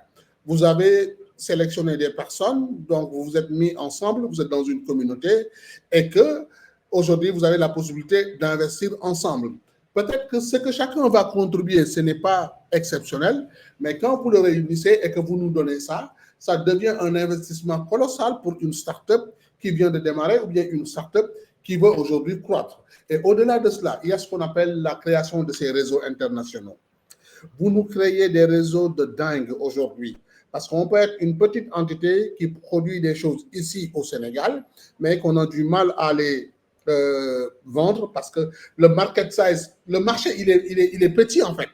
vous avez sélectionné des personnes, donc vous vous êtes mis ensemble, vous êtes dans une communauté, et que aujourd'hui, vous avez la possibilité d'investir ensemble. Peut-être que ce que chacun va contribuer, ce n'est pas exceptionnel, mais quand vous le réunissez et que vous nous donnez ça, ça devient un investissement colossal pour une start-up qui vient de démarrer ou bien une start-up qui veut aujourd'hui croître. Et au-delà de cela, il y a ce qu'on appelle la création de ces réseaux internationaux. Vous nous créez des réseaux de dingue aujourd'hui. Parce qu'on peut être une petite entité qui produit des choses ici au Sénégal, mais qu'on a du mal à les vendre parce que le market size, le marché, il est petit en fait.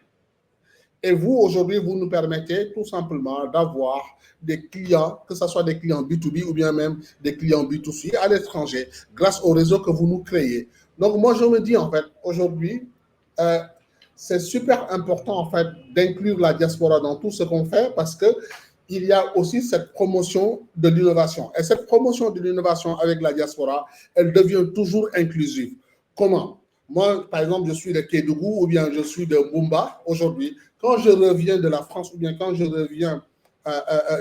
Et vous, aujourd'hui, vous nous permettez tout simplement d'avoir des clients, que ce soit des clients B2B ou bien même des clients B2C à l'étranger, grâce au réseau que vous nous créez. Donc, moi, je me dis en fait, aujourd'hui, c'est super important en fait d'inclure la diaspora dans tout ce qu'on fait parce que il y a aussi cette promotion de l'innovation. Et cette promotion de l'innovation avec la diaspora, elle devient toujours inclusive. Comment? Moi, par exemple, je suis de Kédougou ou bien je suis de Mumba aujourd'hui. Quand je reviens de la France ou bien quand je reviens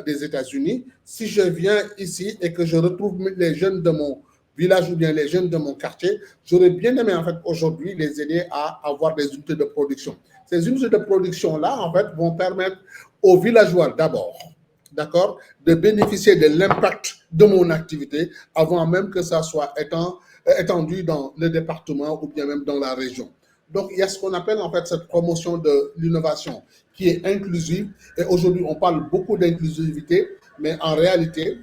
des États-Unis, si je viens ici et que je retrouve les jeunes de mon village ou bien les jeunes de mon quartier, j'aurais bien aimé en fait aujourd'hui les aider à avoir des unités de production. Ces unités de production-là, en fait, vont permettre aux villageois d'abord, d'accord, de bénéficier de l'impact de mon activité avant même que ça soit étendu dans le département ou bien même dans la région. Donc, il y a ce qu'on appelle en fait cette promotion de l'innovation qui est inclusive. Et aujourd'hui, on parle beaucoup d'inclusivité, mais en réalité,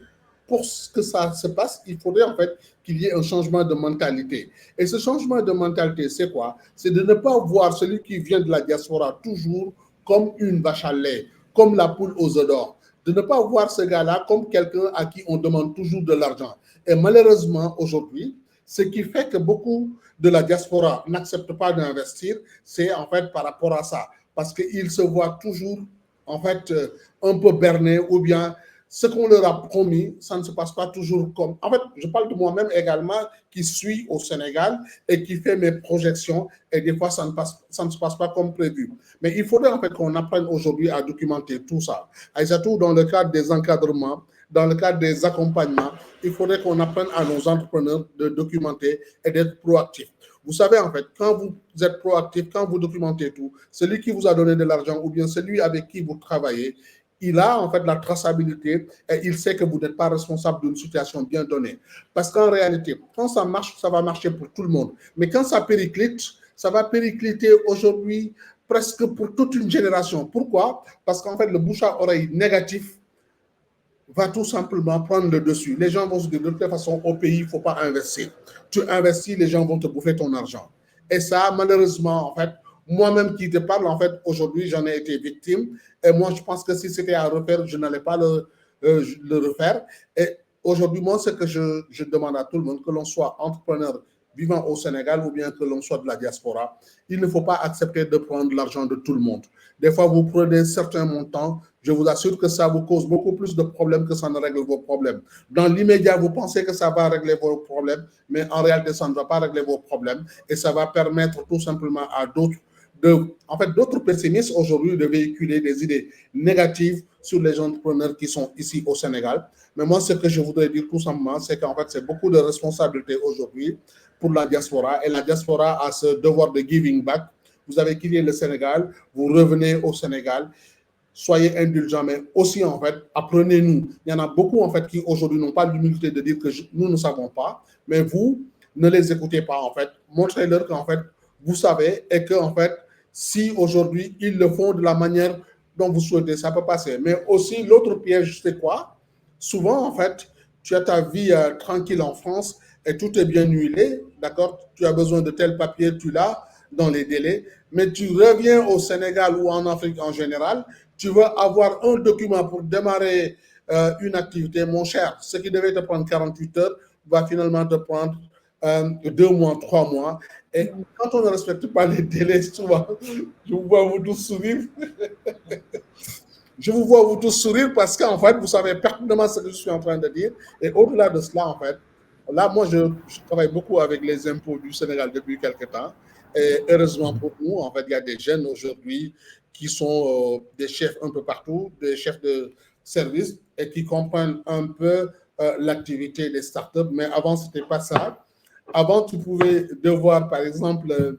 pour que ça se passe, il faudrait en fait qu'il y ait un changement de mentalité. Et ce changement de mentalité, c'est quoi? C'est de ne pas voir celui qui vient de la diaspora toujours comme une vache à lait, comme la poule aux œufs d'or. De ne pas voir ce gars-là comme quelqu'un à qui on demande toujours de l'argent. Et malheureusement, aujourd'hui, ce qui fait que beaucoup de la diaspora n'acceptent pas d'investir, c'est en fait par rapport à ça. Parce qu'ils se voient toujours en fait un peu bernés ou bien ce qu'on leur a promis, ça ne se passe pas toujours comme... En fait, je parle de moi-même également qui suis au Sénégal et qui fait mes projections et des fois, ça ne se passe pas comme prévu. Mais il faudrait en fait qu'on apprenne aujourd'hui à documenter tout ça. Et surtout dans le cadre des encadrements, dans le cadre des accompagnements, il faudrait qu'on apprenne à nos entrepreneurs de documenter et d'être proactifs. Vous savez, en fait, quand vous êtes proactif, quand vous documentez tout, celui qui vous a donné de l'argent ou bien celui avec qui vous travaillez, il a en fait la traçabilité et il sait que vous n'êtes pas responsable d'une situation bien donnée. Parce qu'en réalité, quand ça marche, ça va marcher pour tout le monde. Mais quand ça périclite, ça va péricliter aujourd'hui presque pour toute une génération. Pourquoi? Parce qu'en fait, le bouche à oreille négatif va tout simplement prendre le dessus. Les gens vont se dire de toute façon, au pays, il ne faut pas investir. Tu investis, les gens vont te bouffer ton argent. Et ça, malheureusement, en fait, moi-même qui te parle, en fait, aujourd'hui, j'en ai été victime. Et moi, je pense que si c'était à refaire, je n'allais pas le refaire. Et aujourd'hui, moi, ce que je demande à tout le monde, que l'on soit entrepreneur vivant au Sénégal ou bien que l'on soit de la diaspora, il ne faut pas accepter de prendre l'argent de tout le monde. Des fois, vous prenez certains montants, je vous assure que ça vous cause beaucoup plus de problèmes que ça ne règle vos problèmes. Dans l'immédiat, vous pensez que ça va régler vos problèmes, mais en réalité, ça ne va pas régler vos problèmes et ça va permettre tout simplement à d'autres pessimistes aujourd'hui de véhiculer des idées négatives sur les entrepreneurs qui sont ici au Sénégal. Mais moi, ce que je voudrais dire tout simplement, c'est qu'en fait, c'est beaucoup de responsabilités aujourd'hui pour la diaspora et la diaspora a ce devoir de giving back. Vous avez quitté le Sénégal, vous revenez au Sénégal, soyez indulgents, mais aussi en fait, apprenez-nous. Il y en a beaucoup en fait qui aujourd'hui n'ont pas l'humilité de dire que nous ne savons pas, mais vous ne les écoutez pas en fait. Montrez-leur qu'en fait, vous savez et qu'en fait, si aujourd'hui ils le font de la manière dont vous souhaitez, ça peut passer. Mais aussi, l'autre piège, c'est quoi? Souvent, en fait, tu as ta vie tranquille en France et tout est bien huilé, d'accord? Tu as besoin de tel papier, tu l'as dans les délais, mais tu reviens au Sénégal ou en Afrique en général, tu veux avoir un document pour démarrer une activité, mon cher, ce qui devait te prendre 48 heures va finalement te prendre 2 mois, 3 mois. Et quand on ne respecte pas les délais, souvent, je vous vois vous tous sourire. Je vous vois vous tous sourire parce qu'en fait, vous savez pertinemment ce que je suis en train de dire. Et au-delà de cela, en fait, là, moi, je travaille beaucoup avec les impôts du Sénégal depuis quelques temps. Et heureusement pour nous, en fait, il y a des jeunes aujourd'hui qui sont des chefs un peu partout, des chefs de service et qui comprennent un peu l'activité des startups. Mais avant, ce n'était pas ça. Avant, tu pouvais devoir, par exemple,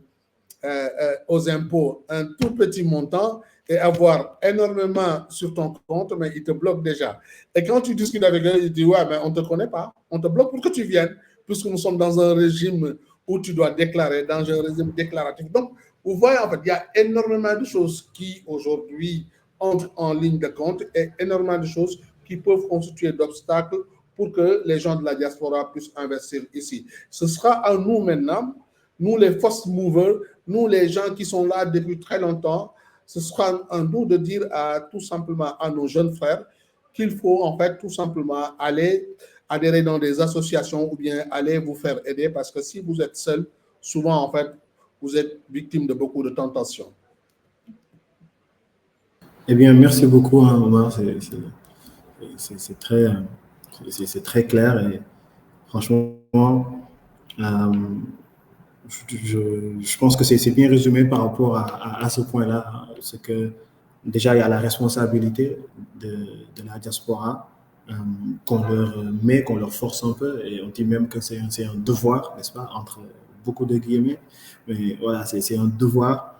aux impôts un tout petit montant et avoir énormément sur ton compte, mais ils te bloquent déjà. Et quand tu discutes avec eux, ils disent, ouais, mais on ne te connaît pas, on te bloque pour que tu viennes, puisque nous sommes dans un régime où tu dois déclarer, dans un régime déclaratif. Donc, vous voyez, en fait, il y a énormément de choses qui, aujourd'hui, entrent en ligne de compte et énormément de choses qui peuvent constituer d'obstacles pour que les gens de la diaspora puissent investir ici. Ce sera à nous maintenant, nous les first movers, nous les gens qui sont là depuis très longtemps, ce sera à nous de dire tout simplement à nos jeunes frères qu'il faut en fait tout simplement aller adhérer dans des associations ou bien aller vous faire aider parce que si vous êtes seul, souvent en fait, vous êtes victime de beaucoup de tentations. Eh bien, merci beaucoup, hein, Omar. C'est très clair et franchement, je pense que c'est bien résumé par rapport à ce point-là. C'est que déjà, il y a la responsabilité de la diaspora qu'on leur met, qu'on leur force un peu, et on dit même que c'est un devoir, n'est-ce pas, entre beaucoup de guillemets, mais voilà, c'est un devoir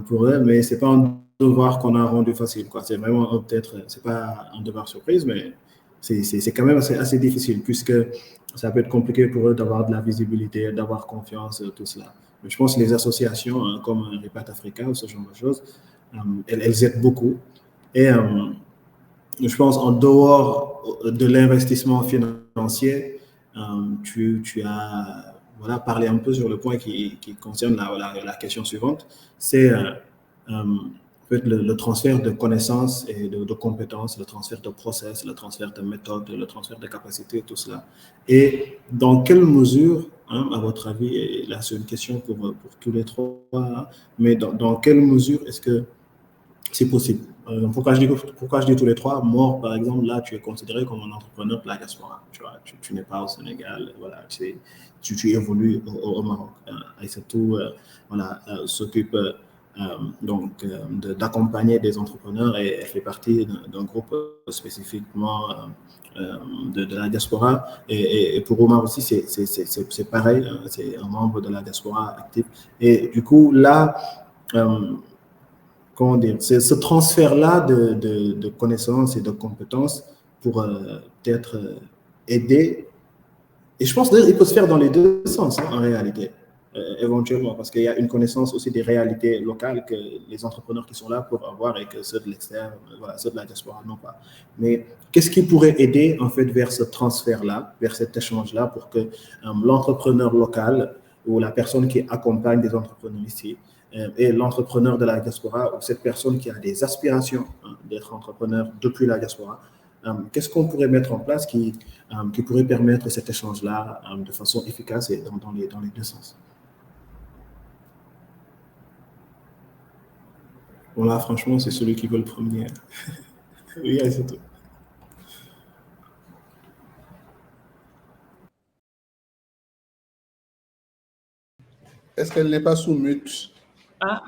pour eux, mais c'est pas un devoir qu'on a rendu facile, quoi. C'est vraiment peut-être, c'est pas un devoir surprise, mais c'est quand même assez difficile, puisque ça peut être compliqué pour eux d'avoir de la visibilité, d'avoir confiance, tout cela. Mais je pense que les associations comme Repat Africa ou ce genre de choses, elles aident beaucoup. Et je pense en dehors de l'investissement financier, tu as voilà, parlé un peu sur le point qui concerne la question suivante, c'est en fait, le transfert de connaissances et de compétences, le transfert de process, le transfert de méthodes, le transfert de capacités, tout cela. Et dans quelle mesure, à votre avis, et là c'est une question pour tous les trois, mais dans quelle mesure est-ce que c'est possible? Pourquoi je dis tous les trois? Moi, par exemple, là, tu es considéré comme un entrepreneur de la diaspora. Tu vois, tu n'es pas au Sénégal, voilà, tu évolues au Maroc. Et surtout, voilà, s'occupe donc d'accompagner des entrepreneurs et elle fait partie d'un groupe spécifiquement de la diaspora. Et pour Omar aussi, c'est pareil, c'est un membre de la diaspora actif. Et du coup, là, comment dire, c'est ce transfert-là de connaissances et de compétences pour peut-être aider. Et je pense qu'il peut se faire dans les deux sens, en réalité, éventuellement, parce qu'il y a une connaissance aussi des réalités locales que les entrepreneurs qui sont là peuvent avoir et que ceux de l'extérieur, voilà, ceux de la diaspora n'ont pas. Mais qu'est-ce qui pourrait aider, en fait, vers ce transfert-là, vers cet échange-là, pour que l'entrepreneur local ou la personne qui accompagne des entrepreneurs ici et l'entrepreneur de la diaspora ou cette personne qui a des aspirations d'être entrepreneur depuis la diaspora, qu'est-ce qu'on pourrait mettre en place qui pourrait permettre cet échange-là de façon efficace et dans les deux sens? Bon, là, franchement, c'est celui qui veut le premier. Oui, c'est tout. Est-ce qu'elle n'est pas sous mute? Ah,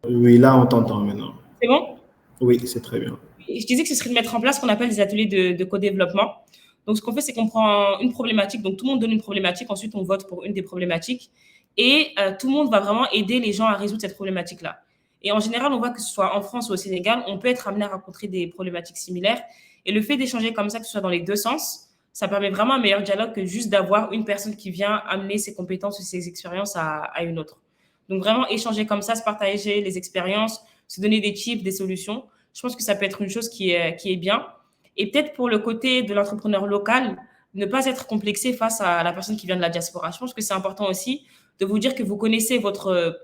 Oui, là, on t'entend maintenant. c'est bon? Oui, c'est très bien. Je disais que ce serait de mettre en place ce qu'on appelle des ateliers de co-développement. Donc, ce qu'on fait, c'est qu'on prend une problématique. Donc, tout le monde donne une problématique. Ensuite, on vote pour une des problématiques. Et tout le monde va vraiment aider les gens à résoudre cette problématique-là. Et en général, on voit que ce soit en France ou au Sénégal, on peut être amené à rencontrer des problématiques similaires. Et le fait d'échanger comme ça, que ce soit dans les deux sens, ça permet vraiment un meilleur dialogue que juste d'avoir une personne qui vient amener ses compétences ou ses expériences à une autre. Donc, vraiment échanger comme ça, se partager les expériences, se donner des tips, des solutions. Je pense que ça peut être une chose qui est bien. Et peut-être pour le côté de l'entrepreneur local, ne pas être complexé face à la personne qui vient de la diaspora. Je pense que c'est important aussi de vous dire que vous connaissez votre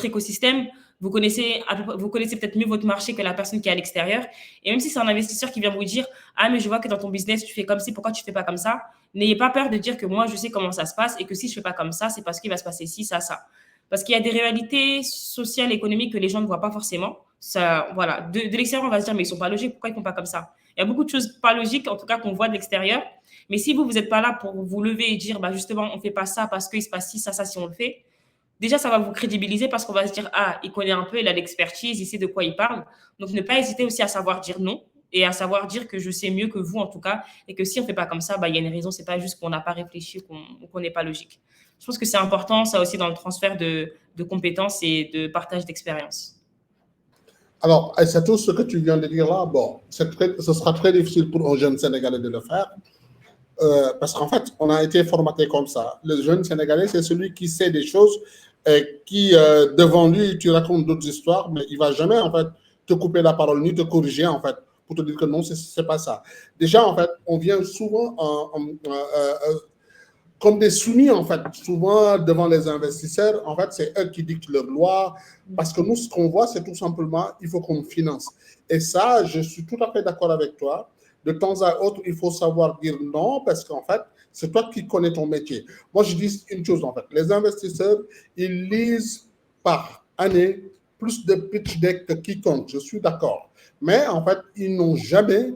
écosystème, vous connaissez peut-être mieux votre marché que la personne qui est à l'extérieur. Et même si c'est un investisseur qui vient vous dire « Ah, mais je vois que dans ton business, tu fais comme ci, pourquoi tu ne fais pas comme ça ?» N'ayez pas peur de dire que moi, je sais comment ça se passe et que si je ne fais pas comme ça, c'est parce qu'il va se passer ci, ça, ça. Parce qu'il y a des réalités sociales, économiques que les gens ne voient pas forcément. Ça, voilà. De l'extérieur, on va se dire, mais ils ne sont pas logiques, pourquoi ils ne font pas comme ça? Il y a beaucoup de choses pas logiques, en tout cas, qu'on voit de l'extérieur. Mais si vous n'êtes pas là pour vous lever et dire, bah, justement, on ne fait pas ça parce qu'il se passe ci, ça, ça, si on le fait, déjà, ça va vous crédibiliser parce qu'on va se dire, ah, il connaît un peu, il a l'expertise, il sait de quoi il parle. Donc, ne pas hésiter aussi à savoir dire non et à savoir dire que je sais mieux que vous, en tout cas, et que si on ne fait pas comme ça, bah, il y a une raison, ce n'est pas juste qu'on n'a pas réfléchi ou qu'on n'est pas logique. Je pense que c'est important, ça aussi, dans le transfert de compétences et de partage d'expérience. Alors, c'est tout ce que tu viens de dire là. Bon, ce sera très difficile pour un jeune Sénégalais de le faire. Parce qu'en fait, on a été formaté comme ça. Le jeune Sénégalais, c'est celui qui sait des choses et qui, devant lui, tu racontes d'autres histoires, mais il ne va jamais, en fait, te couper la parole ni te corriger, en fait, pour te dire que non, ce n'est pas ça. Déjà, en fait, on vient souvent comme des soumis, en fait, souvent devant les investisseurs, en fait, c'est eux qui dictent leur loi, parce que nous, ce qu'on voit, c'est tout simplement, il faut qu'on finance. Et ça, je suis tout à fait d'accord avec toi. De temps à autre, il faut savoir dire non, parce qu'en fait, c'est toi qui connais ton métier. Moi, je dis une chose, en fait, les investisseurs, ils lisent par année plus de pitch deck que quiconque, je suis d'accord. Mais en fait, ils n'ont jamais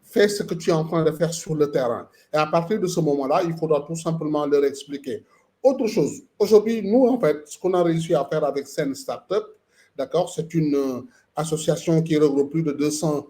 fait ce que tu es en train de faire sur le terrain. Et à partir de ce moment-là, il faudra tout simplement leur expliquer. Autre chose, aujourd'hui, nous, en fait, ce qu'on a réussi à faire avec Sen Startup, d'accord, c'est une association qui regroupe plus de 200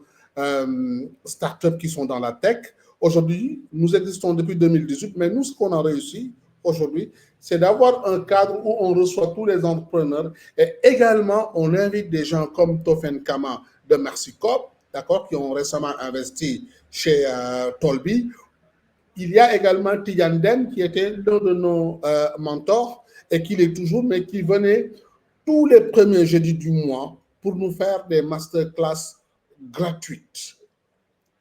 startups qui sont dans la tech. Aujourd'hui, nous existons depuis 2018, mais nous, ce qu'on a réussi aujourd'hui, c'est d'avoir un cadre où on reçoit tous les entrepreneurs et également, on invite des gens comme Tofen Kama de Merci Corp, d'accord, qui ont récemment investi chez Tolbi. Il y a également Tidiane Den, qui était l'un de nos mentors et qui l'est toujours, mais qui venait tous les premiers jeudis du mois pour nous faire des masterclass gratuites.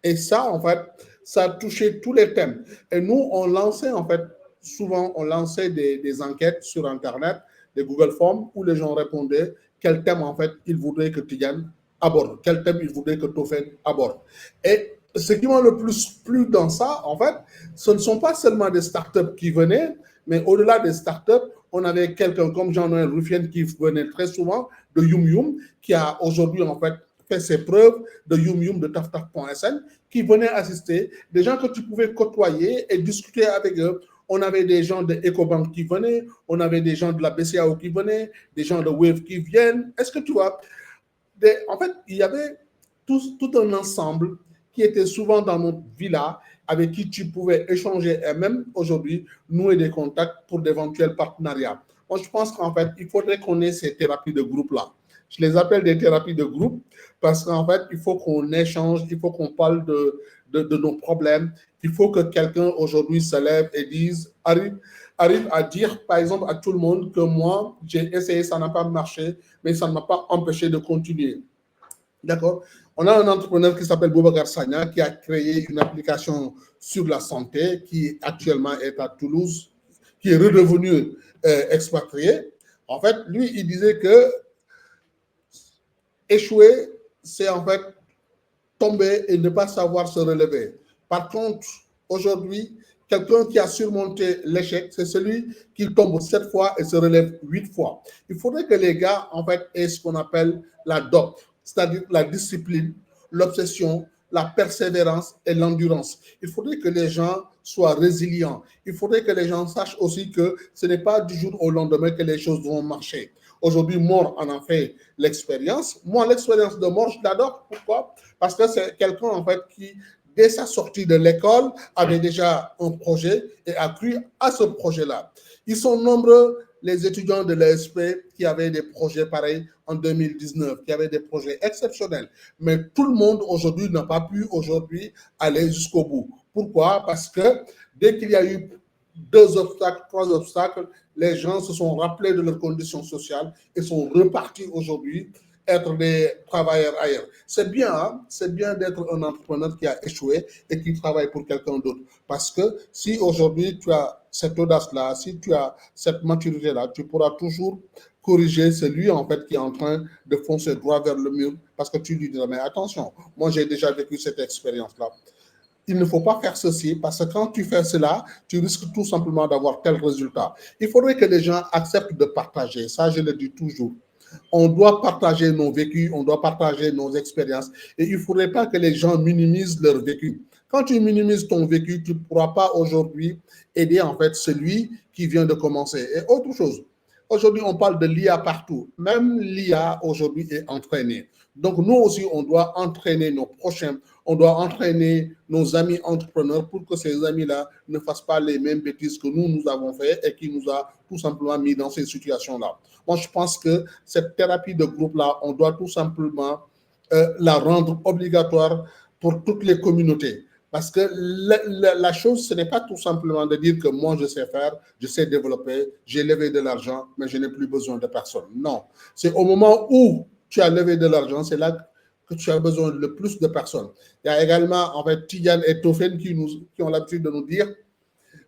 Et ça, en fait, ça a touché tous les thèmes. Et nous, on lançait, en fait, souvent, on lançait des enquêtes sur Internet, des Google Forms, où les gens répondaient quel thème, en fait, ils voudraient que Tidiane aborde, quel thème ils voudraient que Tofen aborde. Et ce qui m'a le plus plu dans ça, en fait, ce ne sont pas seulement des startups qui venaient, mais au-delà des startups, on avait quelqu'un comme Jean-Noël Ruffienne qui venait très souvent de Yum Yum, qui a aujourd'hui, en fait, fait ses preuves de Yum Yum, de taftaf.sn, qui venaient assister, des gens que tu pouvais côtoyer et discuter avec eux. On avait des gens de EcoBank qui venaient, on avait des gens de la BCAO qui venaient, des gens de Wave qui viennent. Est-ce que tu vois, en fait, il y avait tout un ensemble qui était souvent dans notre villa, avec qui tu pouvais échanger et même aujourd'hui nouer des contacts pour d'éventuels partenariats. Moi, je pense qu'en fait, il faudrait qu'on ait ces thérapies de groupe-là. Je les appelle des thérapies de groupe parce qu'en fait, il faut qu'on échange, il faut qu'on parle de nos problèmes. Il faut que quelqu'un aujourd'hui se lève et arrive à dire, par exemple, à tout le monde que moi, j'ai essayé, ça n'a pas marché, mais ça ne m'a pas empêché de continuer. D'accord? On a un entrepreneur qui s'appelle Boubacar Sagna qui a créé une application sur la santé qui actuellement est à Toulouse, qui est redevenu expatrié. En fait, lui, il disait que échouer, c'est en fait tomber et ne pas savoir se relever. Par contre, aujourd'hui, quelqu'un qui a surmonté l'échec, c'est celui qui tombe 7 fois et se relève 8 fois. Il faudrait que les gars, en fait, aient ce qu'on appelle la DOP, c'est-à-dire la discipline, l'obsession, la persévérance et l'endurance. Il faudrait que les gens soient résilients. Il faudrait que les gens sachent aussi que ce n'est pas du jour au lendemain que les choses vont marcher. Aujourd'hui, Mort en a fait l'expérience. Moi, l'expérience de Mort, je l'adore. Pourquoi? Parce que c'est quelqu'un, en fait, qui, dès sa sortie de l'école, avait déjà un projet et a cru à ce projet-là. Ils sont nombreux, les étudiants de l'ESP, qui avaient des projets pareils en 2019, qui avaient des projets exceptionnels. Mais tout le monde, aujourd'hui, n'a pas pu aujourd'hui aller jusqu'au bout. Pourquoi? Parce que dès qu'il y a eu 2 obstacles, 3 obstacles, les gens se sont rappelés de leurs conditions sociales et sont repartis aujourd'hui être des travailleurs ailleurs. C'est bien, hein? C'est bien d'être un entrepreneur qui a échoué et qui travaille pour quelqu'un d'autre. Parce que si aujourd'hui tu as cette audace-là, si tu as cette maturité-là, tu pourras toujours corriger celui en fait qui est en train de foncer droit vers le mur parce que tu lui diras, mais attention, moi j'ai déjà vécu cette expérience-là. Il ne faut pas faire ceci parce que quand tu fais cela, tu risques tout simplement d'avoir tel résultat. Il faudrait que les gens acceptent de partager. Ça, je le dis toujours. On doit partager nos vécus, on doit partager nos expériences et il ne faudrait pas que les gens minimisent leur vécu. Quand tu minimises ton vécu, tu ne pourras pas aujourd'hui aider en fait celui qui vient de commencer. Et autre chose, aujourd'hui on parle de l'IA partout. Même l'IA aujourd'hui est entraînée. Donc nous aussi, on doit entraîner nos prochains, on doit entraîner nos amis entrepreneurs pour que ces amis-là ne fassent pas les mêmes bêtises que nous avons fait et qui nous a tout simplement mis dans ces situations-là. Moi, je pense que cette thérapie de groupe-là, on doit tout simplement la rendre obligatoire pour toutes les communautés. Parce que la chose, ce n'est pas tout simplement de dire que moi, je sais faire, je sais développer, j'ai levé de l'argent, mais je n'ai plus besoin de personne. Non. C'est au moment où tu as levé de l'argent, c'est là que tu as besoin le plus de personnes. Il y a également, en fait, Tidiane et Tofen qui ont l'habitude de nous dire,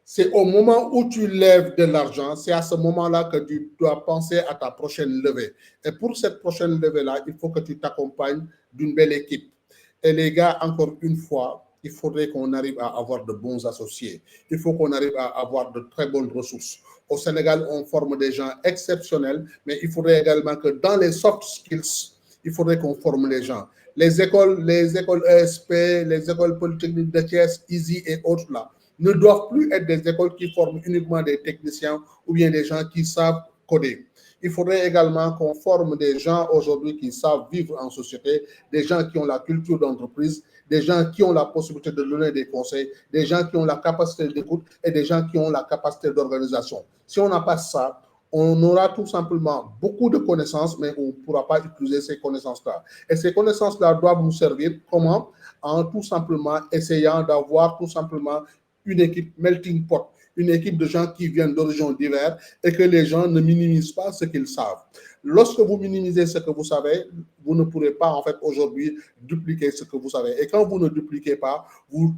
c'est au moment où tu lèves de l'argent, c'est à ce moment-là que tu dois penser à ta prochaine levée. Et pour cette prochaine levée-là, il faut que tu t'accompagnes d'une belle équipe. Et les gars, encore une fois, il faudrait qu'on arrive à avoir de bons associés. Il faut qu'on arrive à avoir de très bonnes ressources. Au Sénégal, on forme des gens exceptionnels, mais il faudrait également que dans les soft skills, il faudrait qu'on forme les gens. Les écoles ESP, les écoles polytechniques de Thiès, EASY et autres là, ne doivent plus être des écoles qui forment uniquement des techniciens ou bien des gens qui savent coder. il faudrait également qu'on forme des gens aujourd'hui qui savent vivre en société, des gens qui ont la culture d'entreprise, des gens qui ont la possibilité de donner des conseils, des gens qui ont la capacité d'écoute et des gens qui ont la capacité d'organisation. Si on n'a pas ça, on aura tout simplement beaucoup de connaissances, mais on ne pourra pas utiliser ces connaissances-là. Et ces connaissances-là doivent nous servir comment? En tout simplement essayant d'avoir tout simplement une équipe melting pot, une équipe de gens qui viennent d'horizons divers et que les gens ne minimisent pas ce qu'ils savent. Lorsque vous minimisez ce que vous savez, vous ne pourrez pas en fait aujourd'hui dupliquer ce que vous savez. Et quand vous ne dupliquez pas, vous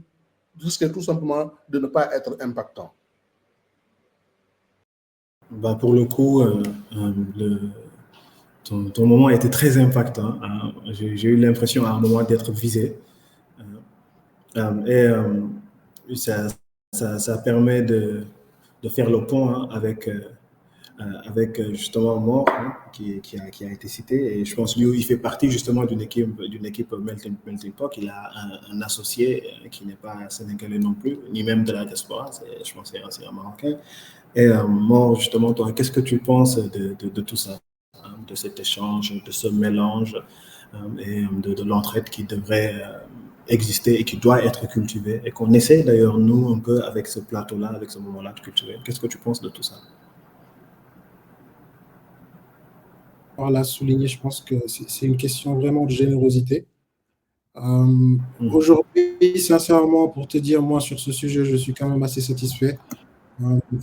risquez tout simplement de ne pas être impactant. Bah, pour le coup, ton moment a été très impactant. Hein. J'ai eu l'impression à un moment d'être visé. Et ça permet de faire le pont hein, avec justement Mort hein, qui a été cité. Et je pense lui, il fait partie justement d'une équipe Melting Pot. Il a un associé qui n'est pas sénégalais non plus, ni même de la diaspora. Je pense que c'est un Marocain. Et Mort, justement, toi, qu'est-ce que tu penses de tout ça, hein, de cet échange, de ce mélange et de l'entraide qui devrait exister et qui doit être cultivée et qu'on essaie d'ailleurs, nous, un peu avec ce plateau-là, avec ce moment-là de cultiver. Qu'est-ce que tu penses de tout ça? On l'a souligné, je pense que c'est une question vraiment de générosité. Aujourd'hui, sincèrement, pour te dire, moi, sur ce sujet, je suis quand même assez satisfait.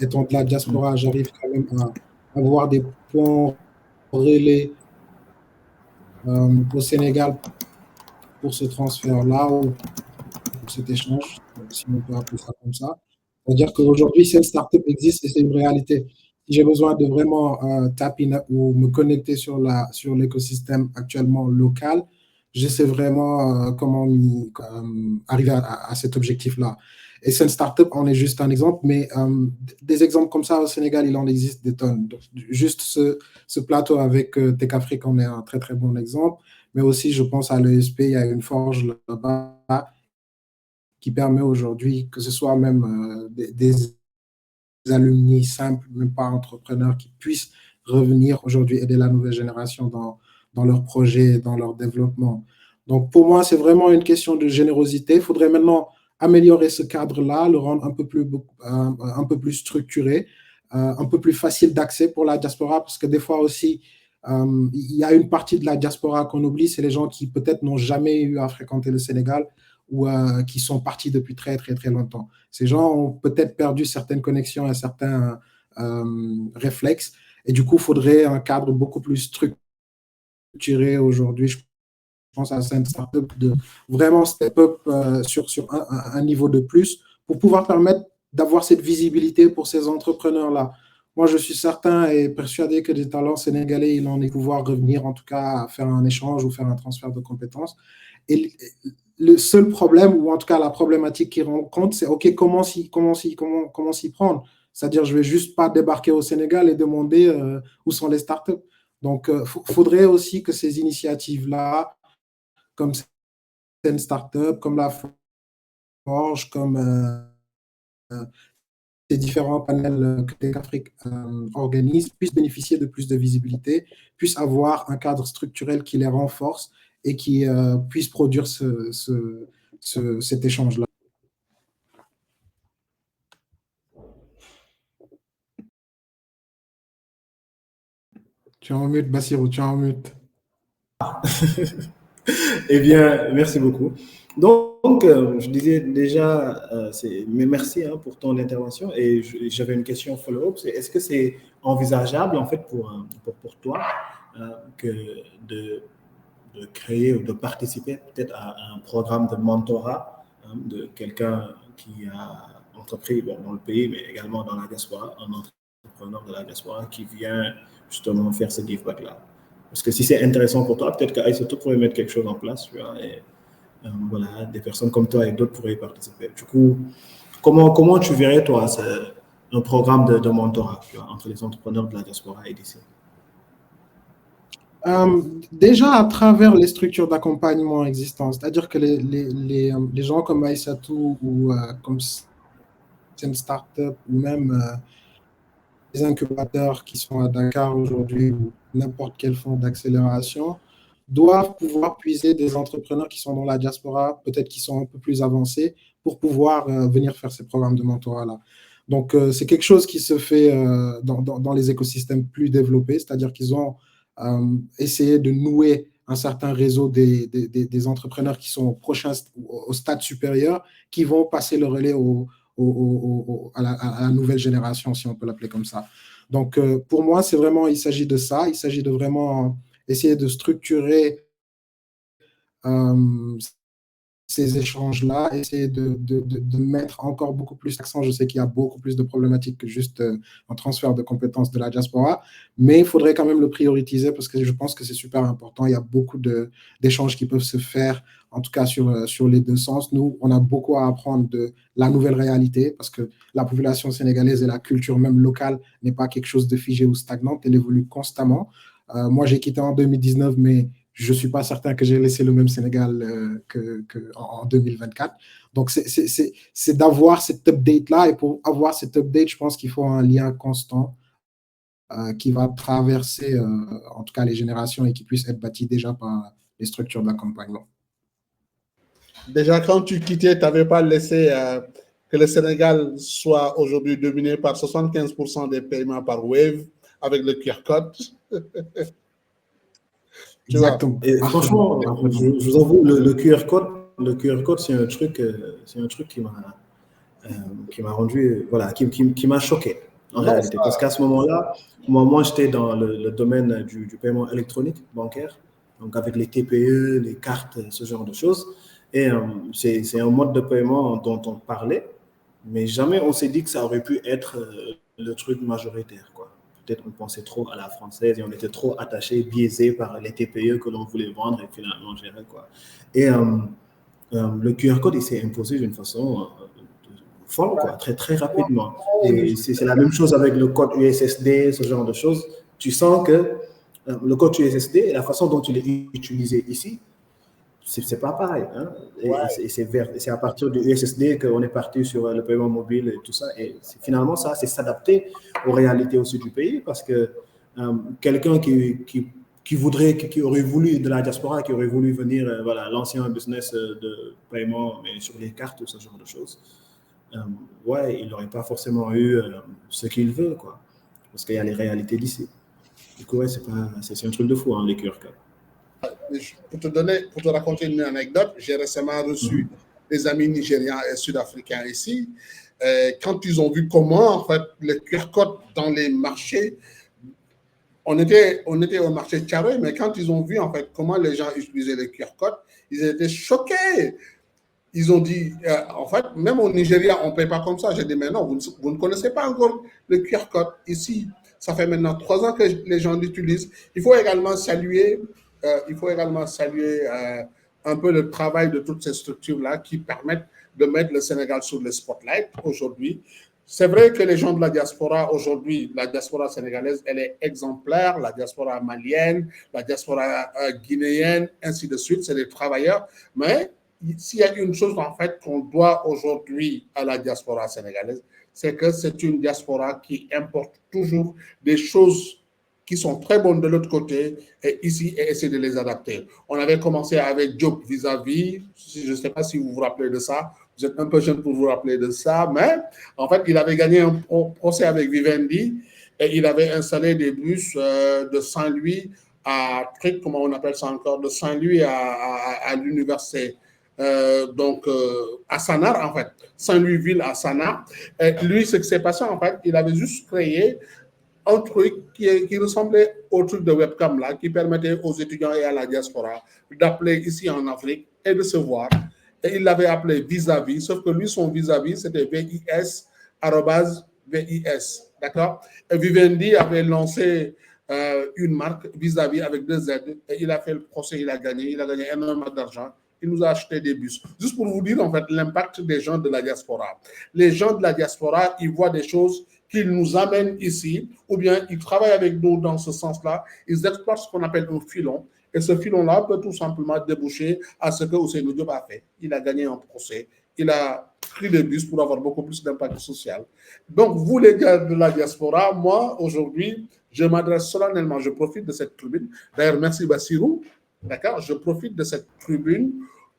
Étant de la diaspora, j'arrive quand même à avoir des points relais au Sénégal pour ce transfert-là ou pour cet échange, si on peut appeler ça comme ça. C'est-à-dire qu'aujourd'hui, cette startup existe et c'est une réalité. Si j'ai besoin de vraiment taper ou me connecter sur l'écosystème actuellement local, je sais vraiment comment arriver à cet objectif-là. Et cette startup en est juste un exemple, mais des exemples comme ça au Sénégal, il en existe des tonnes. Donc, juste ce plateau avec Tech Afrique en est un très très bon exemple, mais aussi je pense à l'ESP, il y a une forge là-bas qui permet aujourd'hui que ce soit même des alumni simples, même pas entrepreneurs, qui puissent revenir aujourd'hui aider la nouvelle génération dans leurs projets, dans leur développement. Donc pour moi, c'est vraiment une question de générosité. Il faudrait maintenant améliorer ce cadre-là, le rendre un peu plus structuré, un peu plus facile d'accès pour la diaspora, parce que des fois aussi, il y a une partie de la diaspora qu'on oublie, c'est les gens qui peut-être n'ont jamais eu à fréquenter le Sénégal ou qui sont partis depuis très, très, très longtemps. Ces gens ont peut-être perdu certaines connexions et certains réflexes. Et du coup, il faudrait un cadre beaucoup plus structuré aujourd'hui. Je pense à cette startup de vraiment step up sur un niveau de plus pour pouvoir permettre d'avoir cette visibilité pour ces entrepreneurs-là. Moi, je suis certain et persuadé que des talents sénégalais, ils en aient pouvoir revenir, en tout cas, à faire un échange ou faire un transfert de compétences. Et le seul problème, ou en tout cas la problématique qu'ils rencontrent, c'est OK, comment s'y prendre? C'est-à-dire, je ne vais juste pas débarquer au Sénégal et demander où sont les startups. Donc, il faudrait aussi que ces initiatives-là, comme une startup, comme la Forge, comme ces différents panels que Tech Afrique organise, puissent bénéficier de plus de visibilité, puissent avoir un cadre structurel qui les renforce et qui puisse produire cet échange-là. Tu es en mute, Bassirou, tu es en mute. Eh bien, merci beaucoup. Donc je disais déjà, mais merci hein, pour ton intervention. Et j'avais une question follow-up. Est-ce que c'est envisageable, en fait, pour toi, de créer ou de participer peut-être à un programme de mentorat hein, de quelqu'un qui a entrepris dans le pays, mais également dans la diaspora, un entrepreneur de la diaspora qui vient justement faire ce give back-là? Parce que si c'est intéressant pour toi, peut-être qu'Aïssatou pourrait mettre quelque chose en place, tu vois, et voilà, des personnes comme toi et d'autres pourraient y participer. Du coup, comment tu verrais, toi, un programme de mentorat tu vois, entre les entrepreneurs de la diaspora et d'ici? Déjà à travers les structures d'accompagnement existantes, c'est-à-dire que les gens comme Aïssatou ou comme c'est une startup ou même incubateurs qui sont à Dakar aujourd'hui ou n'importe quel fonds d'accélération doivent pouvoir puiser des entrepreneurs qui sont dans la diaspora, peut-être qui sont un peu plus avancés, pour pouvoir venir faire ces programmes de mentorat-là. Donc, c'est quelque chose qui se fait dans les écosystèmes plus développés, c'est-à-dire qu'ils ont essayé de nouer un certain réseau des entrepreneurs qui sont prochains au stade supérieur, qui vont passer le relais à la nouvelle génération, si on peut l'appeler comme ça. Donc, pour moi, il s'agit de ça. Il s'agit de vraiment essayer de structurer ces échanges-là, essayer de mettre encore beaucoup plus d'accent. Je sais qu'il y a beaucoup plus de problématiques que juste un transfert de compétences de la diaspora, mais il faudrait quand même le prioriser parce que je pense que c'est super important. Il y a beaucoup d'échanges qui peuvent se faire, en tout cas sur les deux sens. Nous, on a beaucoup à apprendre de la nouvelle réalité parce que la population sénégalaise et la culture même locale n'est pas quelque chose de figé ou stagnante, elle évolue constamment. Moi, j'ai quitté en 2019, mais je ne suis pas certain que j'ai laissé le même Sénégal qu'en 2024. Donc, c'est d'avoir cette update-là. Et pour avoir cette update, je pense qu'il faut un lien constant qui va traverser, en tout cas, les générations et qui puisse être bâti déjà par les structures d'accompagnement. Déjà, quand tu quittais, tu n'avais pas laissé que le Sénégal soit aujourd'hui dominé par 75% des paiements par Wave avec le QR code. Exactement. Et franchement, je vous avoue, le QR code, c'est un truc qui m'a rendu, voilà, qui m'a choqué en réalité. Parce qu'à ce moment-là, moi j'étais dans le domaine du paiement électronique bancaire, donc avec les TPE, les cartes, ce genre de choses. Et c'est un mode de paiement dont on parlait, mais jamais on s'est dit que ça aurait pu être le truc majoritaire, quoi. Peut-être on pensait trop à la française et on était trop attachés, biaisés par les TPE que l'on voulait vendre et finalement gérer, quoi. Et le QR code, il s'est imposé d'une façon folle, quoi, très, très rapidement. Et c'est la même chose avec le code USSD, ce genre de choses. Tu sens que le code USSD et la façon dont il est utilisé ici, c'est pas pareil. Hein? Et c'est à partir du USSD qu'on est parti sur le paiement mobile et tout ça. Et finalement, ça, c'est s'adapter aux réalités aussi du pays parce que quelqu'un qui aurait voulu de la diaspora, qui aurait voulu venir, voilà, l'ancien business de paiement, mais sur les cartes ou ce genre de choses, il n'aurait pas forcément eu ce qu'il veut, quoi. Parce qu'il y a les réalités d'ici. Du coup, c'est un truc de fou, hein, les QR codes. Pour te raconter une anecdote, j'ai récemment reçu des amis nigérians et sud-africains ici. Quand ils ont vu comment, en fait, le QR code dans les marchés, on était au marché Tcharoy, mais quand ils ont vu, en fait, comment les gens utilisaient le QR code, ils étaient choqués. Ils ont dit, en fait, même au Nigeria, on ne paye pas comme ça. J'ai dit, mais non, vous ne connaissez pas encore le QR code ici. Ça fait maintenant 3 ans que les gens l'utilisent. Il faut également saluer un peu le travail de toutes ces structures-là qui permettent de mettre le Sénégal sur le spotlight aujourd'hui. C'est vrai que les gens de la diaspora aujourd'hui, la diaspora sénégalaise, elle est exemplaire, la diaspora malienne, la diaspora guinéenne, ainsi de suite, c'est des travailleurs. Mais s'il y a une chose en fait qu'on doit aujourd'hui à la diaspora sénégalaise, c'est que c'est une diaspora qui importe toujours des choses qui sont très bonnes de l'autre côté et ici et essayer de les adapter. On avait commencé avec Diop vis-à-vis, je ne sais pas si vous vous rappelez de ça, vous êtes un peu jeune pour vous rappeler de ça, mais en fait, il avait gagné un procès avec Vivendi et il avait installé des bus de Saint-Louis à, comment on appelle ça encore, de Saint-Louis à l'université. À Sanar, en fait, Saint-Louis-Ville à Sanar. Et lui, ce qui s'est passé, en fait, il avait juste créé un truc qui ressemblait au truc de webcam là, qui permettait aux étudiants et à la diaspora d'appeler ici en Afrique et de se voir. Et il l'avait appelé vis-à-vis, sauf que lui, son vis-à-vis, c'était VIS, @VIS. D'accord? Et Vivendi avait lancé une marque vis-à-vis avec 2 Z. Et il a fait le procès, il a gagné énormément d'argent. Il nous a acheté des bus. Juste pour vous dire, en fait, l'impact des gens de la diaspora. Les gens de la diaspora, ils voient des choses qu'ils nous amènent ici, ou bien ils travaillent avec nous dans ce sens-là. Ils exploitent ce qu'on appelle un filon. Et ce filon-là peut tout simplement déboucher à ce que Ousseynou Diop a fait. Il a gagné un procès. Il a pris le bus pour avoir beaucoup plus d'impact social. Donc, vous, les gars de la diaspora, moi, aujourd'hui, je m'adresse solennellement, je profite de cette tribune. D'ailleurs, merci Bassirou, d'accord? Je profite de cette tribune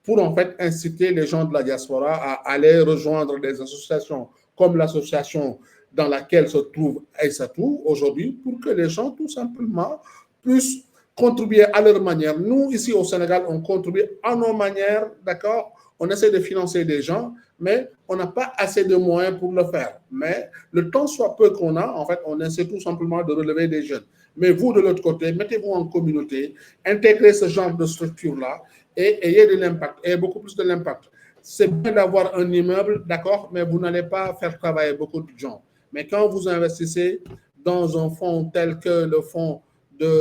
pour en fait inciter les gens de la diaspora à aller rejoindre des associations comme l'association dans laquelle se trouve Aïssatou aujourd'hui, pour que les gens tout simplement puissent contribuer à leur manière. Nous, ici au Sénégal, on contribue à nos manières, d'accord? On essaie de financer des gens, mais on n'a pas assez de moyens pour le faire. Mais le temps soit peu qu'on a, en fait, on essaie tout simplement de relever des jeunes. Mais vous, de l'autre côté, mettez-vous en communauté, intégrez ce genre de structure-là et ayez de l'impact, ayez beaucoup plus de l'impact. C'est bien d'avoir un immeuble, d'accord, mais vous n'allez pas faire travailler beaucoup de gens. Mais quand vous investissez dans un fonds tel que le fonds de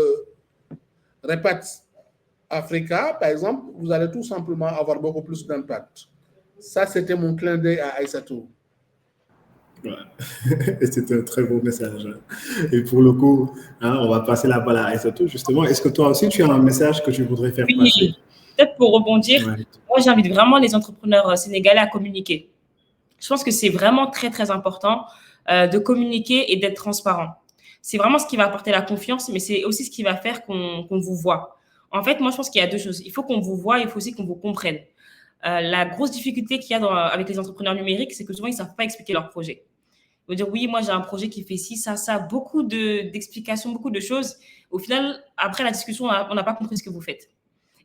Repat Africa, par exemple, vous allez tout simplement avoir beaucoup plus d'impact. Ça, c'était mon clin d'œil à Aïssatou. Ouais. C'était un très beau message. Et pour le coup, on va passer la balle à Aïssatou, justement. Est-ce que toi aussi, tu as un message que tu voudrais faire passer? Peut-être pour rebondir, moi, j'invite vraiment les entrepreneurs sénégalais à communiquer. Je pense que c'est vraiment très, très important de communiquer et d'être transparent. C'est vraiment ce qui va apporter la confiance, mais c'est aussi ce qui va faire qu'on vous voit. En fait, moi, je pense qu'il y a deux choses. Il faut qu'on vous voit, il faut aussi qu'on vous comprenne. La grosse difficulté qu'il y a avec les entrepreneurs numériques, c'est que souvent, ils ne savent pas expliquer leur projet. Ils vont dire, oui, moi, j'ai un projet qui fait ci, ça, beaucoup d'explications, beaucoup de choses. Au final, après la discussion, on n'a pas compris ce que vous faites.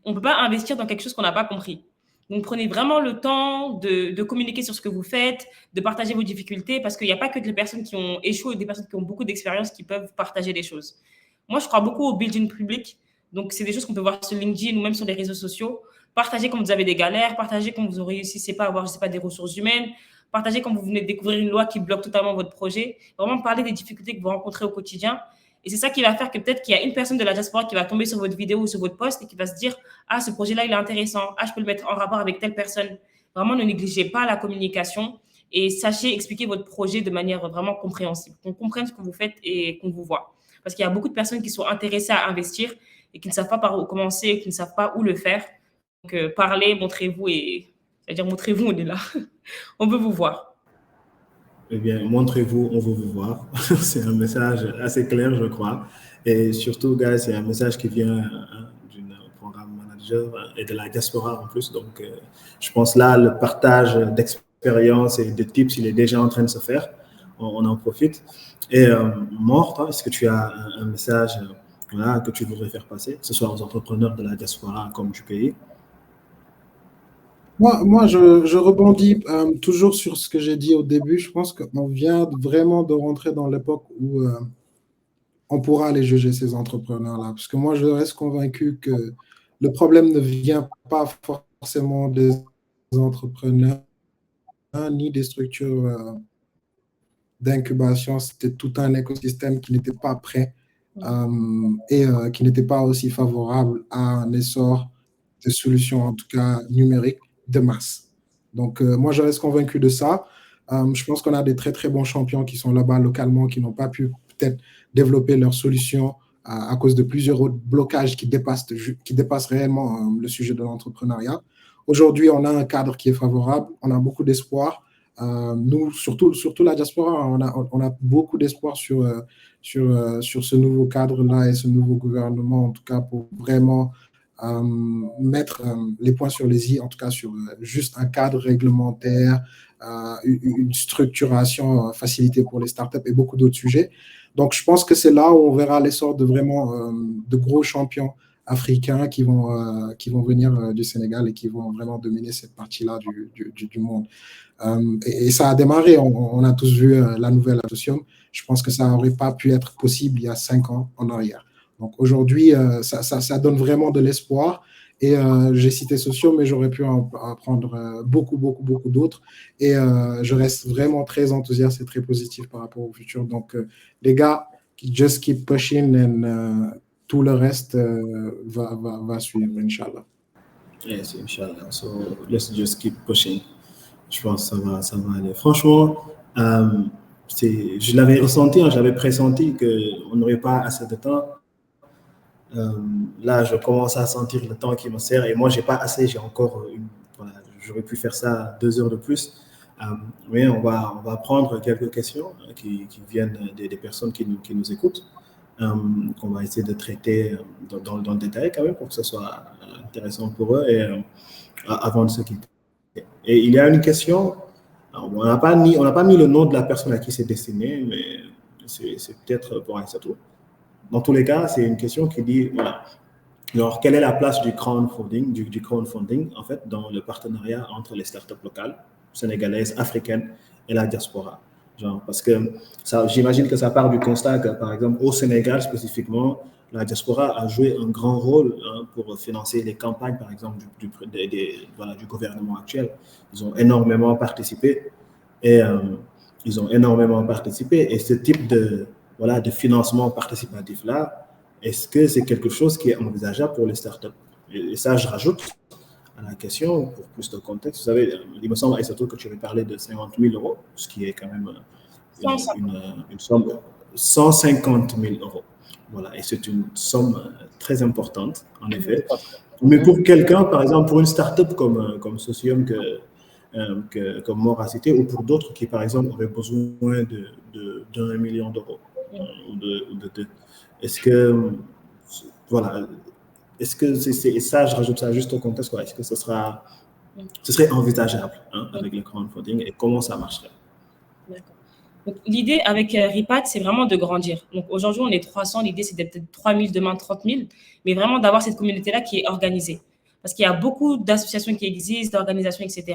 On ne peut pas investir dans quelque chose qu'on n'a pas compris. Donc, prenez vraiment le temps de communiquer sur ce que vous faites, de partager vos difficultés, parce qu'il n'y a pas que des personnes qui ont échoué, des personnes qui ont beaucoup d'expérience qui peuvent partager des choses. Moi, je crois beaucoup au building public. Donc, c'est des choses qu'on peut voir sur LinkedIn ou même sur les réseaux sociaux. Partagez quand vous avez des galères, partagez quand vous ne réussissez pas à avoir, je ne sais pas, des ressources humaines, partagez quand vous venez de découvrir une loi qui bloque totalement votre projet. Vraiment parler des difficultés que vous rencontrez au quotidien. Et c'est ça qui va faire que peut-être qu'il y a une personne de la diaspora qui va tomber sur votre vidéo ou sur votre post et qui va se dire « Ah, ce projet-là, il est intéressant. Ah, je peux le mettre en rapport avec telle personne. » Vraiment, ne négligez pas la communication et sachez expliquer votre projet de manière vraiment compréhensible. Qu'on comprenne ce que vous faites et qu'on vous voit. Parce qu'il y a beaucoup de personnes qui sont intéressées à investir et qui ne savent pas par où commencer, qui ne savent pas où le faire. Donc, parlez, montrez-vous c'est-à-dire montrez-vous, on est là. On veut vous voir. Eh bien, montrez-vous, on veut vous voir. C'est un message assez clair, je crois. Et surtout, gars, c'est un message qui vient d'une programme manager et de la diaspora en plus. Donc, je pense là, le partage d'expérience et de tips, il est déjà en train de se faire. On en profite. Et Mort, est-ce que tu as un message que tu voudrais faire passer, que ce soit aux entrepreneurs de la diaspora comme du pays? Moi, je rebondis toujours sur ce que j'ai dit au début. Je pense qu'on vient vraiment de rentrer dans l'époque où on pourra aller juger ces entrepreneurs-là. Parce que moi, je reste convaincu que le problème ne vient pas forcément des entrepreneurs ni des structures d'incubation. C'était tout un écosystème qui n'était pas prêt et qui n'était pas aussi favorable à un essor de solutions, en tout cas numériques, de masse. Donc, moi, je reste convaincu de ça. Je pense qu'on a des très, très bons champions qui sont là-bas localement, qui n'ont pas pu peut-être développer leurs solutions à cause de plusieurs autres blocages qui dépassent réellement le sujet de l'entrepreneuriat. Aujourd'hui, on a un cadre qui est favorable, on a beaucoup d'espoir. Nous, surtout la diaspora, on a beaucoup d'espoir sur ce nouveau cadre-là et ce nouveau gouvernement, en tout cas pour vraiment mettre les points sur les i, en tout cas sur juste un cadre réglementaire, une structuration facilitée pour les startups et beaucoup d'autres sujets. Donc, je pense que c'est là où on verra l'essor de vraiment de gros champions africains qui vont venir du Sénégal et qui vont vraiment dominer cette partie-là du monde. Et ça a démarré, on a tous vu la nouvelle Atomium. Je pense que ça n'aurait pas pu être possible il y a 5 ans en arrière. Donc aujourd'hui, ça donne vraiment de l'espoir. Et j'ai cité Sociaux, mais j'aurais pu en prendre beaucoup d'autres. Et je reste vraiment très enthousiaste et très positif par rapport au futur. Donc les gars, just keep pushing and tout le reste va suivre, Inch'Allah. Yes, Inch'Allah. So let's just keep pushing. Je pense que ça va aller. Franchement, je l'avais ressenti, je l'avais pressenti qu'on n'aurait pas assez de temps. Là, je commence à sentir le temps qui me sert et moi, j'ai pas assez. J'ai encore j'aurais pu faire ça 2 heures de plus. Oui, on va prendre quelques questions qui viennent des personnes qui nous écoutent, qu'on va essayer de traiter dans le détail quand même pour que ce soit intéressant pour eux et avant de se quitter. Et il y a une question, alors, on n'a pas mis le nom de la personne à qui c'est destiné, mais c'est peut-être pour Aïssatou. Dans tous les cas, c'est une question qui dit, voilà, alors, quelle est la place du crowdfunding, en fait, dans le partenariat entre les startups locales, sénégalaises, africaines et la diaspora? Genre, parce que j'imagine que ça part du constat que, par exemple, au Sénégal spécifiquement, la diaspora a joué un grand rôle pour financer les campagnes, par exemple, du gouvernement actuel. Ils ont énormément participé et ce type de financement participatif-là, est-ce que c'est quelque chose qui est envisageable pour les startups? Et ça, je rajoute à la question pour plus de contexte. Vous savez, il me semble, surtout que tu avais parlé de 50 000 euros, ce qui est quand même une somme de 150 000 euros. Voilà, et c'est une somme très importante, en effet. Mais pour quelqu'un, par exemple, pour une startup comme Socium comme Mor a cité, ou pour d'autres qui, par exemple, auraient besoin d'1 million d'euros, est-ce que, voilà, est-ce que c'est ça, je rajoute ça juste au contexte, est-ce que ce serait envisageable avec le crowdfunding et comment ça marcherait? D'accord. Donc, l'idée avec RIPAT, c'est vraiment de grandir. Donc, aujourd'hui, on est 300. L'idée, c'est d'être peut-être 3 000, demain 30 000, mais vraiment d'avoir cette communauté-là qui est organisée. Parce qu'il y a beaucoup d'associations qui existent, d'organisations, etc.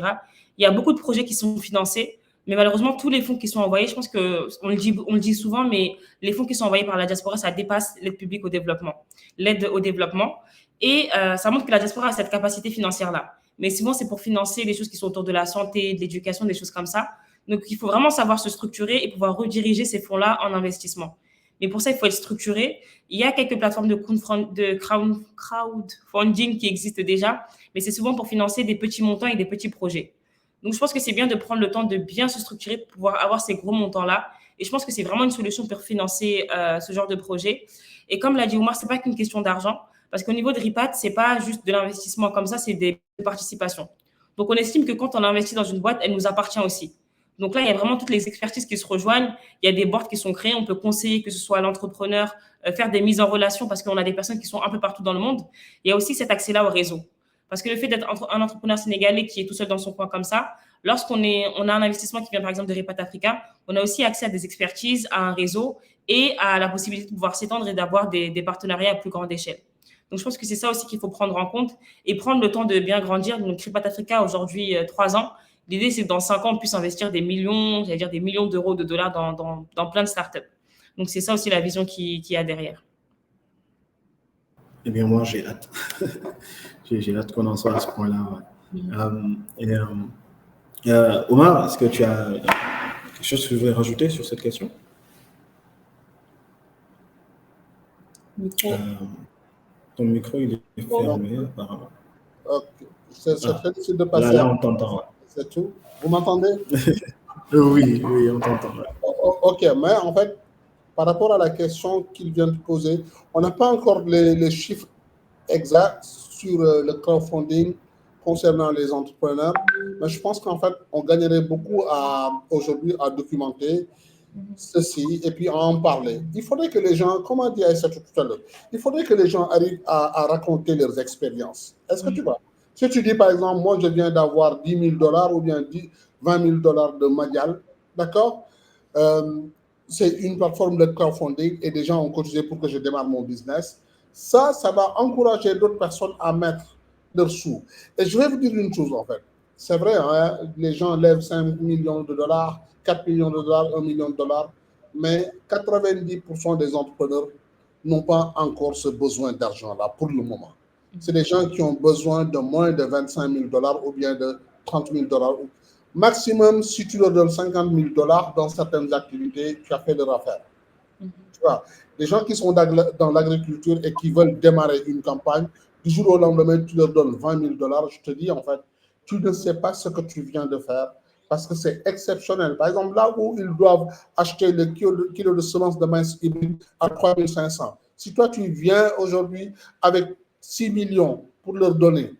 Il y a beaucoup de projets qui sont financés, mais malheureusement, tous les fonds qui sont envoyés, je pense qu'on le dit souvent, mais les fonds qui sont envoyés par la diaspora, ça dépasse l'aide publique au développement, l'aide au développement. Et ça montre que la diaspora a cette capacité financière-là. Mais souvent, c'est pour financer des choses qui sont autour de la santé, de l'éducation, des choses comme ça. Donc, il faut vraiment savoir se structurer et pouvoir rediriger ces fonds-là en investissement. Mais pour ça, il faut être structuré. Il y a quelques plateformes de crowdfunding qui existent déjà, mais c'est souvent pour financer des petits montants et des petits projets. Donc, je pense que c'est bien de prendre le temps de bien se structurer pour pouvoir avoir ces gros montants-là. Et je pense que c'est vraiment une solution pour financer ce genre de projet. Et comme l'a dit Omar, ce n'est pas qu'une question d'argent, parce qu'au niveau de RIPAT, ce n'est pas juste de l'investissement comme ça, c'est des participations. Donc, on estime que quand on investit dans une boîte, elle nous appartient aussi. Donc là, il y a vraiment toutes les expertises qui se rejoignent. Il y a des boards qui sont créés. On peut conseiller que ce soit l'entrepreneur, faire des mises en relation parce qu'on a des personnes qui sont un peu partout dans le monde. Il y a aussi cet accès-là au réseau. Parce que le fait d'être un entrepreneur sénégalais qui est tout seul dans son coin comme ça, lorsqu'on a un investissement qui vient par exemple de RIPAT Africa, on a aussi accès à des expertises, à un réseau et à la possibilité de pouvoir s'étendre et d'avoir des partenariats à plus grande échelle. Donc, je pense que c'est ça aussi qu'il faut prendre en compte et prendre le temps de bien grandir. Donc, RIPAT Africa, aujourd'hui, 3 ans. L'idée, c'est que dans 5 ans, on puisse investir des millions, j'allais dire des millions d'euros, de dollars dans plein de startups. Donc, c'est ça aussi la vision qu'il y a derrière. Eh bien, moi, j'ai hâte. J'ai hâte qu'on en soit à ce point-là. Omar, est-ce que tu as quelque chose que tu voudrais rajouter sur cette question? Ton micro, il est fermé, apparemment. Ok. C'est très difficile de passer. Là, on t'entend. C'est tout. Vous m'entendez? Oui, on t'entend. Ok, mais en fait, par rapport à la question qu'il vient de poser, on n'a pas encore les chiffres exacts sur le crowdfunding concernant les entrepreneurs, mais je pense qu'en fait, on gagnerait beaucoup aujourd'hui à documenter ceci et puis à en parler. Il faudrait que les gens, comme a dit Aïssa tout à l'heure, il faudrait que les gens arrivent à raconter leurs expériences. Est-ce que tu vois? Si tu dis, par exemple, moi, je viens d'avoir $10 000 ou bien $20 000 de Madial, d'accord? C'est une plateforme de crowdfunding et des gens ont cotisé pour que je démarre mon business. Ça va encourager d'autres personnes à mettre leurs sous. Et je vais vous dire une chose, en fait. C'est vrai, hein, les gens lèvent 5 millions de dollars, 4 millions de dollars, 1 million de dollars, mais 90% des entrepreneurs n'ont pas encore ce besoin d'argent-là pour le moment. C'est des gens qui ont besoin de moins de 25 000 dollars ou bien de 30 000 dollars. Maximum, si tu leur donnes 50 000 dollars dans certaines activités, tu as fait leur affaire. Tu vois, les gens qui sont dans l'agriculture et qui veulent démarrer une campagne, du jour au lendemain, tu leur donnes 20 000 dollars. Je te dis, en fait, tu ne sais pas ce que tu viens de faire parce que c'est exceptionnel. Par exemple, là où ils doivent acheter le kilo de semences de maïs hybride à 3 500, si toi, tu viens aujourd'hui avec 6 millions pour leur donner,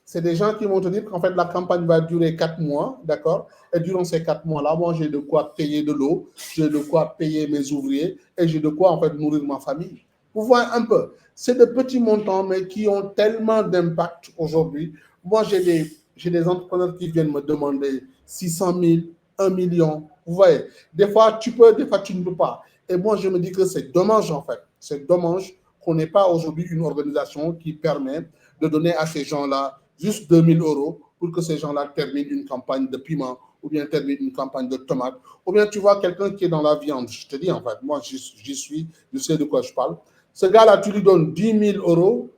c'est des gens qui vont te dire qu'en fait, la campagne va durer 4 mois, d'accord? Et durant ces 4 mois-là, moi, j'ai de quoi payer de l'eau, j'ai de quoi payer mes ouvriers et j'ai de quoi, en fait, nourrir ma famille. Vous voyez un peu, c'est de petits montants, mais qui ont tellement d'impact aujourd'hui. Moi, j'ai des entrepreneurs qui viennent me demander 600 000, 1 million. Vous voyez, des fois, tu peux, des fois, tu ne peux pas. Et moi, je me dis que c'est dommage, en fait. C'est dommage qu'on n'ait pas aujourd'hui une organisation qui permet de donner à ces gens-là juste 2 000 euros pour que ces gens-là terminent une campagne de piment ou bien terminent une campagne de tomates. Ou bien tu vois quelqu'un qui est dans la viande. Je te dis, en fait, moi, j'y suis, je sais de quoi je parle. Ce gars-là, tu lui donnes 10 000 euros.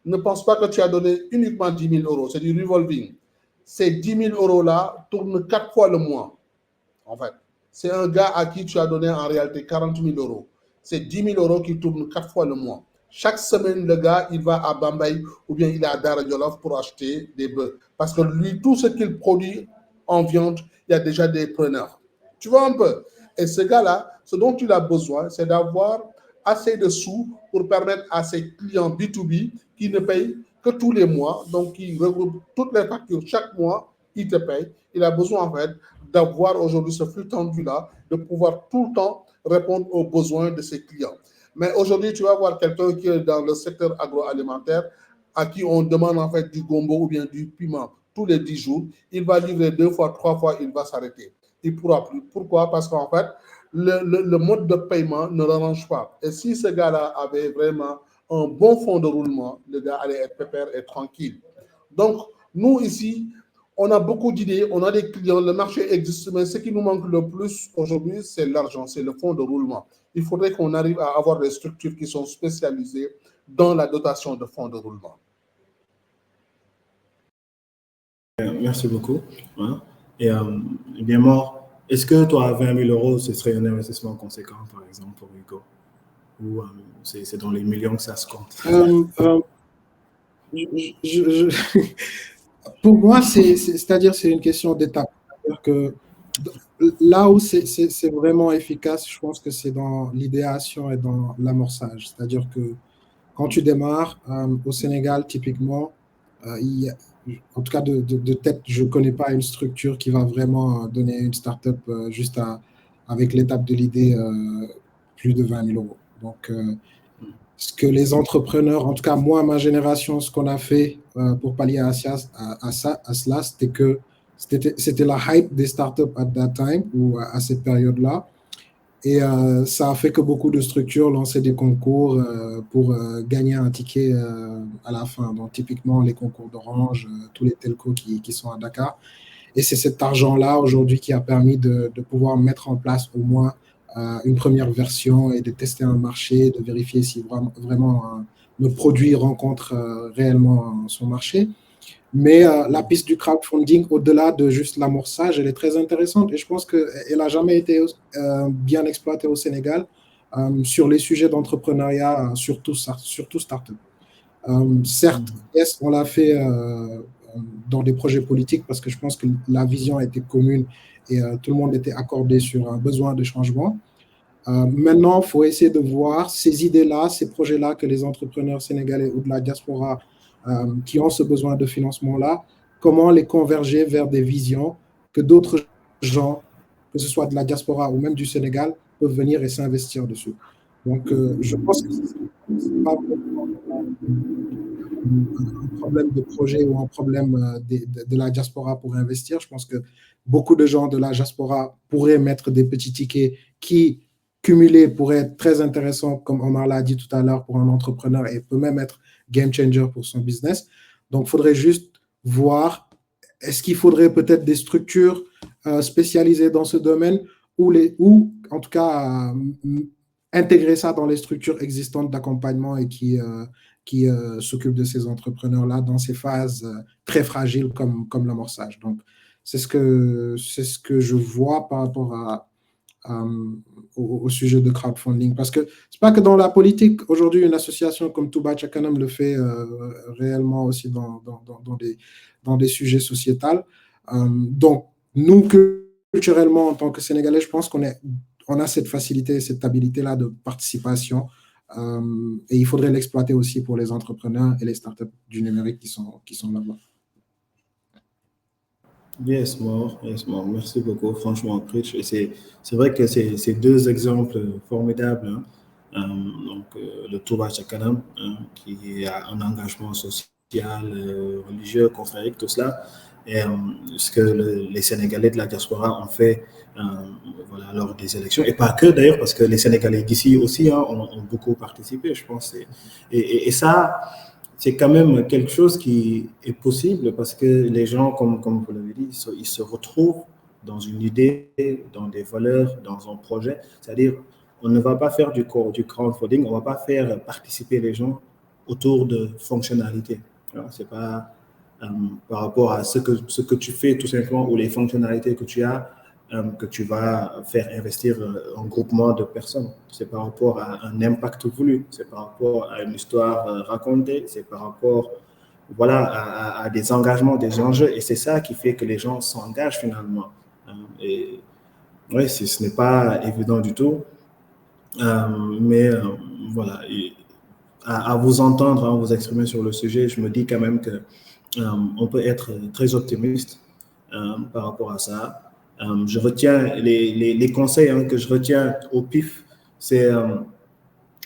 Ne pense pas que tu as donné uniquement 10 000 euros. C'est du revolving. Ces 10 000 euros-là tournent 4 fois le mois, en fait. C'est un gars à qui tu as donné en réalité 40 000 euros. C'est 10 000 euros qui tournent 4 fois le mois. Chaque semaine, le gars, il va à Bambay ou bien il est à Daradjolof pour acheter des bœufs. Parce que lui, tout ce qu'il produit en viande, il y a déjà des preneurs. Tu vois un peu? Et ce gars-là, ce dont il a besoin, c'est d'avoir assez de sous pour permettre à ses clients B2B qui ne payent que tous les mois, donc qui regroupent toutes les factures chaque mois, il te paye. Il a besoin en fait d'avoir aujourd'hui ce flux tendu-là, de pouvoir tout le temps répondre aux besoins de ses clients. Mais aujourd'hui, tu vas voir quelqu'un qui est dans le secteur agroalimentaire, à qui on demande en fait du gombo ou bien du piment tous les 10 jours. Il va livrer 2 fois, 3 fois, il va s'arrêter. Il ne pourra plus. Pourquoi? Parce qu'en fait, le mode de paiement ne l'arrange pas. Et si ce gars-là avait vraiment un bon fonds de roulement, le gars allait être pépère et tranquille. Donc, nous ici, on a beaucoup d'idées, on a des clients, le marché existe, mais ce qui nous manque le plus aujourd'hui, c'est l'argent, c'est le fonds de roulement. Il faudrait qu'on arrive à avoir des structures qui sont spécialisées dans la dotation de fonds de roulement. Merci beaucoup. Hein. Et évidemment, est-ce que toi, 20 000 euros, ce serait un investissement conséquent, par exemple, pour Hugo? Ou c'est dans les millions que ça se compte? Pour moi, c'est-à-dire c'est une question d'étape. Que là où c'est vraiment efficace, je pense que c'est dans l'idéation et dans l'amorçage. C'est-à-dire que quand tu démarres au Sénégal, typiquement, en tout cas de tête, je ne connais pas une structure qui va vraiment donner une start-up juste avec l'étape de l'idée plus de 20 000 euros. Donc, ce que les entrepreneurs, en tout cas moi, ma génération, ce qu'on a fait pour pallier à cela, c'était que c'était la hype des startups at that time ou à cette période-là. Et ça a fait que beaucoup de structures lançaient des concours pour gagner un ticket à la fin. Donc, typiquement, les concours d'Orange, tous les telcos qui sont à Dakar. Et c'est cet argent-là, aujourd'hui, qui a permis de pouvoir mettre en place au moins une première version et de tester un marché, de vérifier si vraiment le produit rencontre réellement son marché. Mais la piste du crowdfunding, au-delà de juste l'amorçage, elle est très intéressante et je pense qu'elle n'a jamais été bien exploitée au Sénégal sur les sujets d'entrepreneuriat, surtout start-up. Certes, yes, on l'a fait dans des projets politiques parce que je pense que la vision était commune et tout le monde était accordé sur un besoin de changement. Maintenant, il faut essayer de voir ces idées-là, ces projets-là que les entrepreneurs sénégalais ou de la diaspora qui ont ce besoin de financement-là, comment les converger vers des visions que d'autres gens, que ce soit de la diaspora ou même du Sénégal, peuvent venir et s'investir dessus. Donc, je pense que ce n'est pas vraiment un problème de projet ou un problème de la diaspora pour investir. Je pense que beaucoup de gens de la diaspora pourraient mettre des petits tickets qui, cumulés, pourraient être très intéressants, comme Omar l'a dit tout à l'heure, pour un entrepreneur et peut même être game changer pour son business. Donc, il faudrait juste voir, est-ce qu'il faudrait peut-être des structures spécialisées dans ce domaine ou en tout cas, intégrer ça dans les structures existantes d'accompagnement et qui s'occupent de ces entrepreneurs-là dans ces phases très fragiles comme l'amorçage. Donc, c'est ce que je vois par rapport au sujet de crowdfunding. Parce que c'est pas que dans la politique, aujourd'hui, une association comme Touba Chakanam le fait réellement aussi dans des sujets sociétals. Donc, nous, culturellement, en tant que Sénégalais, je pense qu'on a cette facilité, cette habilité-là de participation. Et il faudrait l'exploiter aussi pour les entrepreneurs et les startups du numérique qui sont là-bas. Yes, more, yes, more. Merci beaucoup, franchement, Pritch. Et c'est vrai que c'est deux exemples formidables, hein. Le Touba Chakaram, hein, qui a un engagement social, religieux, confrérique, tout cela, et ce que les Sénégalais de la diaspora ont fait voilà, lors des élections, et pas que d'ailleurs, parce que les Sénégalais d'ici aussi hein, ont beaucoup participé, je pense. Et ça, c'est quand même quelque chose qui est possible parce que les gens, comme vous l'avez dit, ils se retrouvent dans une idée, dans des valeurs, dans un projet. C'est-à-dire, on ne va pas faire du crowdfunding, on ne va pas faire participer les gens autour de fonctionnalités. C'est pas par rapport à ce que tu fais tout simplement ou les fonctionnalités que tu as que tu vas faire investir un groupement de personnes. C'est par rapport à un impact voulu, c'est par rapport à une histoire racontée, c'est par rapport voilà, à des engagements, des enjeux, et c'est ça qui fait que les gens s'engagent finalement. Et oui, ce n'est pas évident du tout, mais voilà, et à vous entendre, hein, vous exprimer sur le sujet, je me dis quand même que on peut être très optimiste par rapport à ça. Je retiens les conseils hein, que je retiens au pif, c'est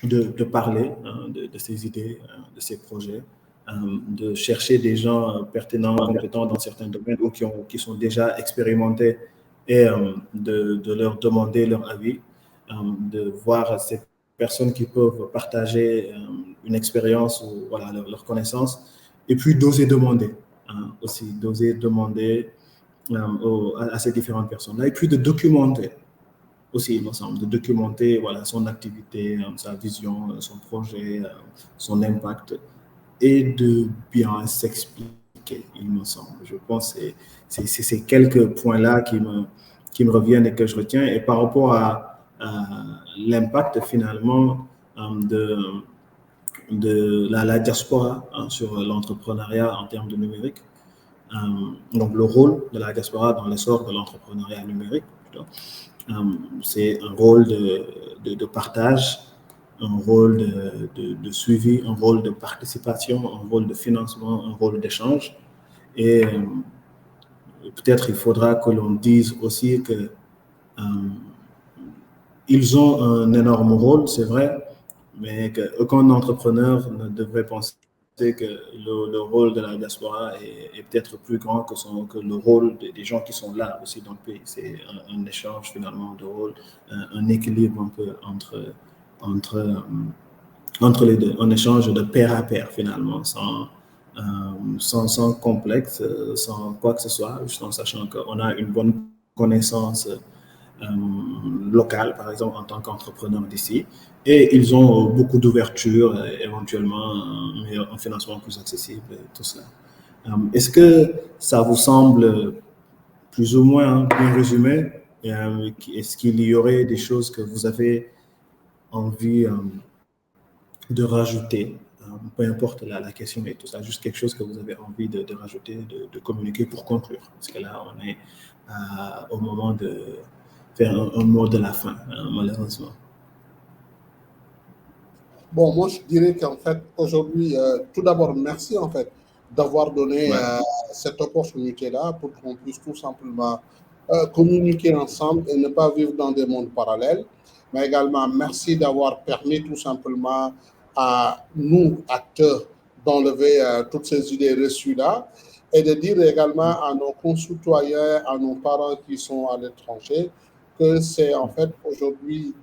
de parler hein, de ces idées, de ces projets, de chercher des gens pertinents, compétents dans certains domaines ou qui sont déjà expérimentés et de leur demander leur avis, de voir ces personnes qui peuvent partager une expérience ou voilà, leur connaissance, et puis d'oser demander, hein, aussi d'oser demander à ces différentes personnes-là, et puis de documenter aussi, il me semble, de documenter voilà, son activité, sa vision, son projet, son impact, et de bien s'expliquer, il me semble. Je pense que c'est ces quelques points-là qui me reviennent et que je retiens. Et par rapport à l'impact finalement de la diaspora hein, sur l'entrepreneuriat en termes de numérique, donc le rôle de la diaspora dans l'essor de l'entrepreneuriat numérique, c'est un rôle de partage, un rôle de suivi, un rôle de participation, un rôle de financement, un rôle d'échange. Et peut-être il faudra que l'on dise aussi que ils ont un énorme rôle, c'est vrai, mais qu'aucun entrepreneur ne devrait penser que le rôle de la diaspora est peut-être plus grand que le rôle des gens qui sont là aussi dans le pays. C'est un échange finalement de rôle, un équilibre un peu entre les deux, un échange de pair à pair finalement, sans complexe, sans quoi que ce soit, juste en sachant qu'on a une bonne connaissance locale, par exemple, en tant qu'entrepreneur d'ici. Et ils ont beaucoup d'ouverture, éventuellement un financement plus accessible, tout cela. Est-ce que ça vous semble plus ou moins bien résumé? Est-ce qu'il y aurait des choses que vous avez envie de rajouter, peu importe la question et tout ça, juste quelque chose que vous avez envie de rajouter, de communiquer pour conclure? Parce que là, on est au moment de faire un mot de la fin, malheureusement. Bon, moi, je dirais qu'en fait, aujourd'hui, tout d'abord, merci en fait d'avoir donné cette opportunité-là pour qu'on puisse tout simplement communiquer ensemble et ne pas vivre dans des mondes parallèles. Mais également, merci d'avoir permis tout simplement à nous, acteurs, d'enlever toutes ces idées reçues-là et de dire également à nos concitoyens, à nos parents qui sont à l'étranger, que c'est en fait aujourd'hui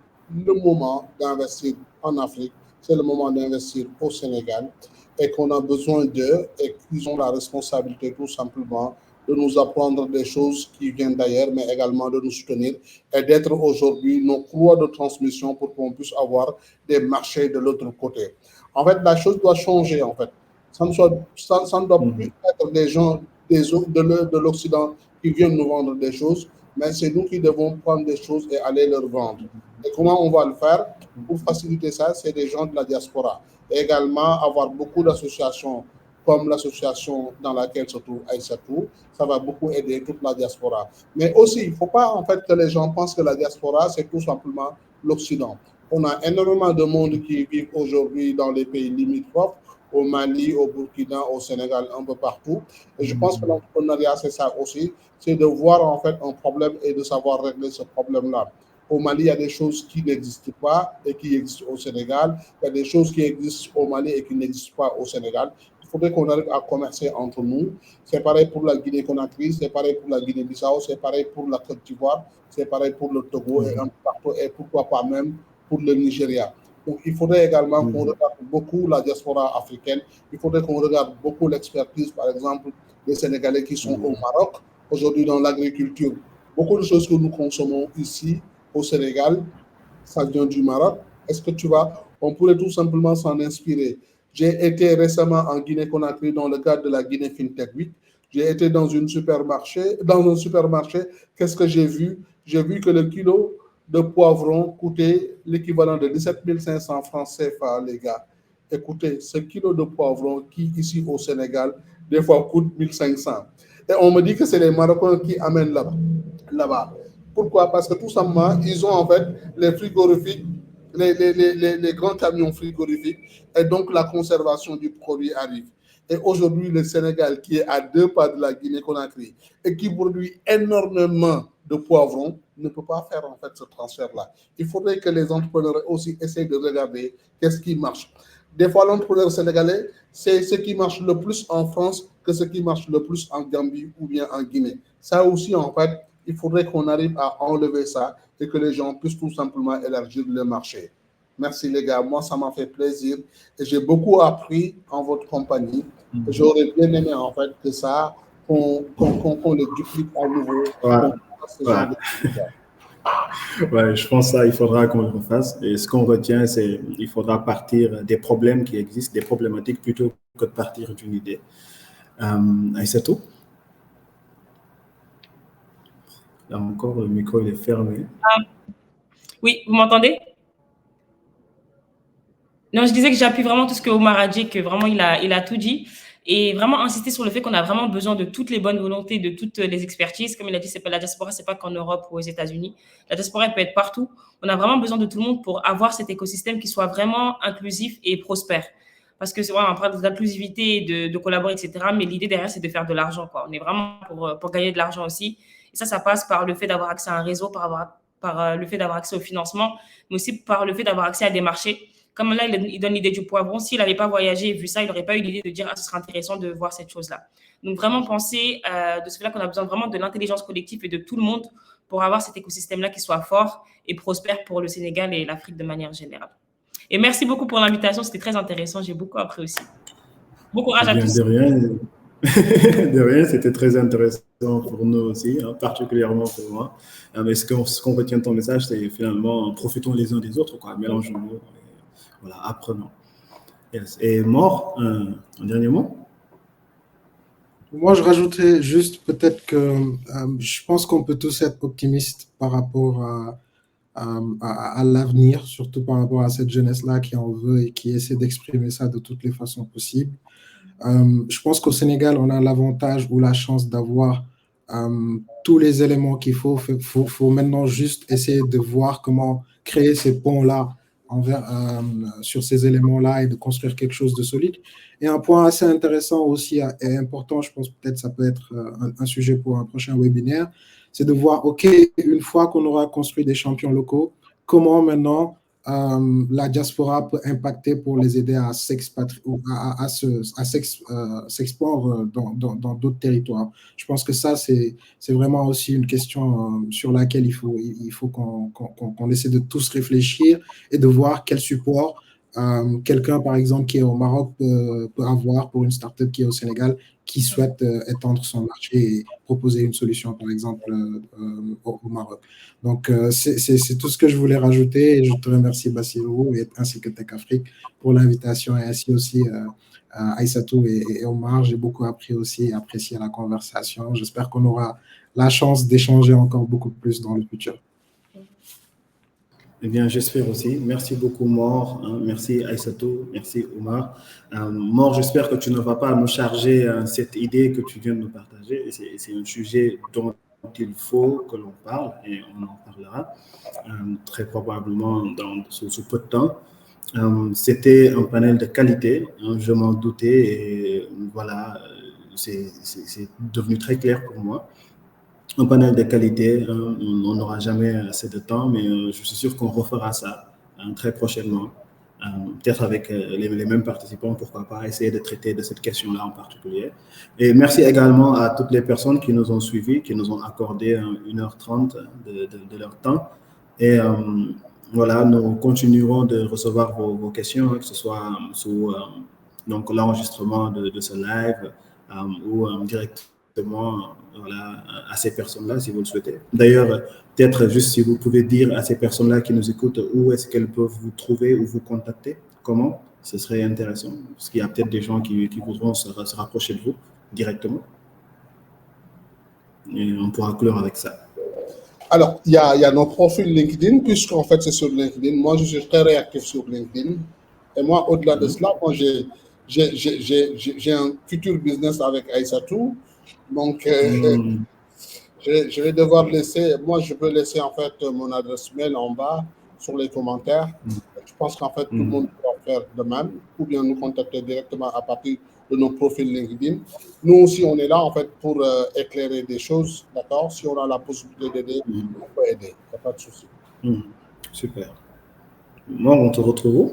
le moment d'investir en Afrique, c'est le moment d'investir au Sénégal et qu'on a besoin d'eux et qu'ils ont la responsabilité tout simplement de nous apprendre des choses qui viennent d'ailleurs, mais également de nous soutenir et d'être aujourd'hui nos courroies de transmission pour qu'on puisse avoir des marchés de l'autre côté. En fait, la chose doit changer, en fait. Ça ne doit plus être des gens de l'Occident qui viennent nous vendre des choses, mais c'est nous qui devons prendre des choses et aller leur vendre. Et comment on va le faire? Pour faciliter ça, c'est des gens de la diaspora. Et également, avoir beaucoup d'associations comme l'association dans laquelle se trouve Aïssatou, ça va beaucoup aider toute la diaspora. Mais aussi, il ne faut pas en fait que les gens pensent que la diaspora, c'est tout simplement l'Occident. On a énormément de monde qui vit aujourd'hui dans les pays limitrophes au Mali, au Burkina, au Sénégal, un peu partout. Et je pense que l'entrepreneuriat, c'est ça aussi, c'est de voir en fait un problème et de savoir régler ce problème-là. Au Mali, il y a des choses qui n'existent pas et qui existent au Sénégal. Il y a des choses qui existent au Mali et qui n'existent pas au Sénégal. Il faudrait qu'on arrive à commercer entre nous. C'est pareil pour la Guinée-Conakry, c'est pareil pour la Guinée-Bissau, c'est pareil pour la Côte d'Ivoire, c'est pareil pour le Togo et un peu partout, et pourquoi pas même pour le Nigeria. Donc, il faudrait également qu'on regarde beaucoup la diaspora africaine. Il faudrait qu'on regarde beaucoup l'expertise, par exemple, des Sénégalais qui sont au Maroc, aujourd'hui dans l'agriculture. Beaucoup de choses que nous consommons ici au Sénégal, ça vient du Maroc. Est-ce que tu vois, on pourrait tout simplement s'en inspirer. J'ai été récemment en Guinée-Conakry dans le cadre de la Guinée FinTech Week. J'ai été dans un supermarché. Qu'est-ce que j'ai vu? J'ai vu que le kilo de poivron coûtait l'équivalent de 17 500 francs CFA, les gars. Écoutez, ce kilo de poivron qui, ici au Sénégal, des fois coûte 1500. Et on me dit que c'est les Marocains qui amènent là-bas. Pourquoi? Parce que tout simplement, ils ont en fait les frigorifiques, les grands camions frigorifiques, et donc la conservation du produit arrive. Et aujourd'hui, le Sénégal, qui est à 2 pas de la Guinée-Conakry et qui produit énormément de poivrons, ne peut pas faire en fait ce transfert-là. Il faudrait que les entrepreneurs aussi essayent de regarder qu'est-ce qui marche. Des fois, l'entrepreneur sénégalais, c'est ce qui marche le plus en France que ce qui marche le plus en Gambie ou bien en Guinée. Ça aussi, en fait, il faudrait qu'on arrive à enlever ça et que les gens puissent tout simplement élargir le marché. Merci les gars, moi ça m'a fait plaisir et j'ai beaucoup appris en votre compagnie. J'aurais bien aimé en fait que ça, qu'on le duplique à nouveau. Ouais, je pense que ça, il faudra qu'on le refasse. Et ce qu'on retient, c'est qu'il faudra partir des problèmes qui existent, des problématiques, plutôt que de partir d'une idée. C'est tout. Là encore, le micro il est fermé. Oui, vous m'entendez? Non, je disais que j'appuie vraiment tout ce que Omar a dit, que vraiment il a tout dit. Et vraiment insister sur le fait qu'on a vraiment besoin de toutes les bonnes volontés, de toutes les expertises. Comme il a dit, c'est pas la diaspora, c'est pas qu'en Europe ou aux États-Unis. La diaspora, elle peut être partout. On a vraiment besoin de tout le monde pour avoir cet écosystème qui soit vraiment inclusif et prospère. Parce que c'est vrai, on parle d'inclusivité, de collaborer, etc. Mais l'idée derrière, c'est de faire de l'argent, quoi. On est vraiment pour gagner de l'argent aussi. Et ça passe par le fait d'avoir accès à un réseau, par le fait d'avoir accès au financement, mais aussi par le fait d'avoir accès à des marchés. Comme là, il donne l'idée du poivron. S'il n'avait pas voyagé et vu ça, il n'aurait pas eu l'idée de dire « Ah, ce serait intéressant de voir cette chose-là ». Donc, vraiment penser de ce fait-là qu'on a besoin vraiment de l'intelligence collective et de tout le monde pour avoir cet écosystème-là qui soit fort et prospère pour le Sénégal et l'Afrique de manière générale. Et merci beaucoup pour l'invitation. C'était très intéressant. J'ai beaucoup appris aussi. Bon courage à tous. De rien. De rien, c'était très intéressant pour nous aussi, hein, particulièrement pour moi. Mais ce qu'on retient de ton message, c'est finalement profitons les uns des autres, quoi, mélangeons-nous, voilà, apprenons. Yes. Et Mort, un dernier mot? Moi, je rajouterais juste peut-être que je pense qu'on peut tous être optimistes par rapport à l'avenir, surtout par rapport à cette jeunesse-là qui en veut et qui essaie d'exprimer ça de toutes les façons possibles. Je pense qu'au Sénégal, on a l'avantage ou la chance d'avoir tous les éléments qu'il faut. Faut maintenant juste essayer de voir comment créer ces ponts-là sur ces éléments-là et de construire quelque chose de solide. Et un point assez intéressant aussi et important, je pense peut-être ça peut être un sujet pour un prochain webinaire, c'est de voir, OK, une fois qu'on aura construit des champions locaux, comment maintenant la diaspora peut impacter pour les aider à s'expandre dans d'autres territoires. Je pense que ça, c'est vraiment aussi une question sur laquelle il faut qu'on essaie de tous réfléchir et de voir quel support quelqu'un, par exemple, qui est au Maroc peut avoir pour une startup qui est au Sénégal, qui souhaite étendre son marché et proposer une solution, par exemple, au Maroc. Donc, c'est tout ce que je voulais rajouter et je te remercie, Bassirou, ainsi que Tech Afrique pour l'invitation et ainsi aussi Aïssatou et Omar. J'ai beaucoup appris aussi et apprécié la conversation. J'espère qu'on aura la chance d'échanger encore beaucoup plus dans le futur. Eh bien, j'espère aussi. Merci beaucoup, Mort. Merci, Aïssatou. Merci, Omar. Mort, j'espère que tu ne vas pas nous charger cette idée que tu viens de nous partager. C'est un sujet dont il faut que l'on parle et on en parlera très probablement sous peu de temps. C'était un panel de qualité, hein, je m'en doutais et voilà, c'est devenu très clair pour moi. Un panel de qualité, hein, on n'aura jamais assez de temps, mais je suis sûr qu'on refera ça hein, très prochainement. Peut-être avec les mêmes participants, pourquoi pas, essayer de traiter de cette question-là en particulier. Et merci également à toutes les personnes qui nous ont suivis, qui nous ont accordé 1h30 de leur temps. Et voilà, nous continuerons de recevoir vos questions, hein, que ce soit sous donc l'enregistrement de ce live ou directement voilà, à ces personnes-là, si vous le souhaitez. D'ailleurs, peut-être juste si vous pouvez dire à ces personnes-là qui nous écoutent où est-ce qu'elles peuvent vous trouver ou vous contacter, comment, ce serait intéressant, parce qu'il y a peut-être des gens qui voudront se rapprocher de vous directement. Et on pourra clore avec ça. Alors, il y a nos profils LinkedIn, puisqu'en fait, c'est sur LinkedIn. Moi, je suis très réactif sur LinkedIn. Et moi, au-delà de cela, moi, j'ai un futur business avec Aïssatou. Donc, je vais devoir laisser, moi, je peux laisser en fait mon adresse mail en bas sur les commentaires. Je pense qu'en fait, tout le monde pourra faire de même, ou bien nous contacter directement à partir de nos profils LinkedIn. Nous aussi, on est là en fait pour éclairer des choses, d'accord? Si on a la possibilité d'aider, on peut aider, il n'y a pas de souci. Super. Moi, on te retrouve où?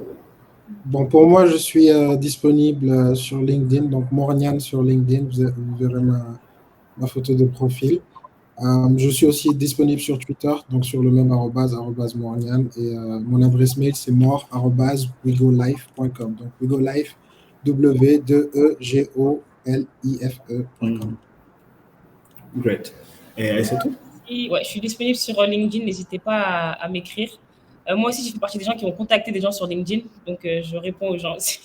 Bon, pour moi, je suis disponible sur LinkedIn, donc Mornian sur LinkedIn, vous verrez ma photo de profil. Je suis aussi disponible sur Twitter, donc sur le même arrobase Mornian, et mon adresse mail, c'est mor@wegolife.com. Donc wegolife, WEGOLIFE.com. Great. Et c'est tout? Ouais, je suis disponible sur LinkedIn, n'hésitez pas à m'écrire. Moi aussi, je fais partie des gens qui ont contacté des gens sur LinkedIn, donc je réponds aux gens aussi.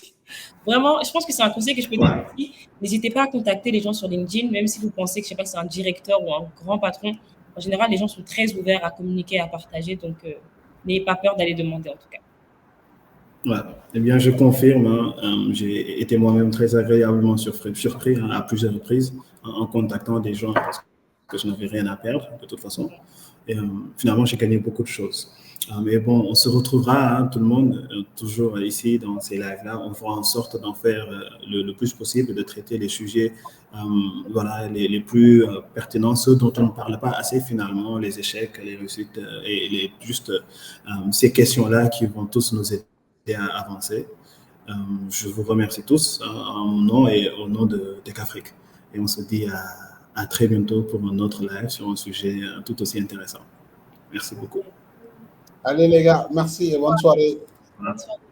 Vraiment, je pense que c'est un conseil que je peux donner aussi. N'hésitez pas à contacter les gens sur LinkedIn, même si vous pensez que, je sais pas, c'est un directeur ou un grand patron. En général, les gens sont très ouverts à communiquer, à partager, donc n'ayez pas peur d'aller demander en tout cas. Ouais. Eh bien, je confirme, hein, j'ai été moi-même très agréablement surpris hein, à plusieurs reprises en contactant des gens parce que je n'avais rien à perdre de toute façon. Et finalement, j'ai gagné beaucoup de choses. Mais bon, on se retrouvera, hein, tout le monde, toujours ici dans ces lives-là. On fera en sorte d'en faire le plus possible, de traiter les sujets voilà, les plus pertinents, ceux dont on ne parle pas assez finalement, les échecs, les réussites et juste ces questions-là qui vont tous nous aider à avancer. Je vous remercie tous hein, en mon nom et au nom de TechAfrique. Et on se dit à très bientôt pour un autre live sur un sujet tout aussi intéressant. Merci beaucoup. Allez les gars, merci et bonne soirée. Bonne soirée.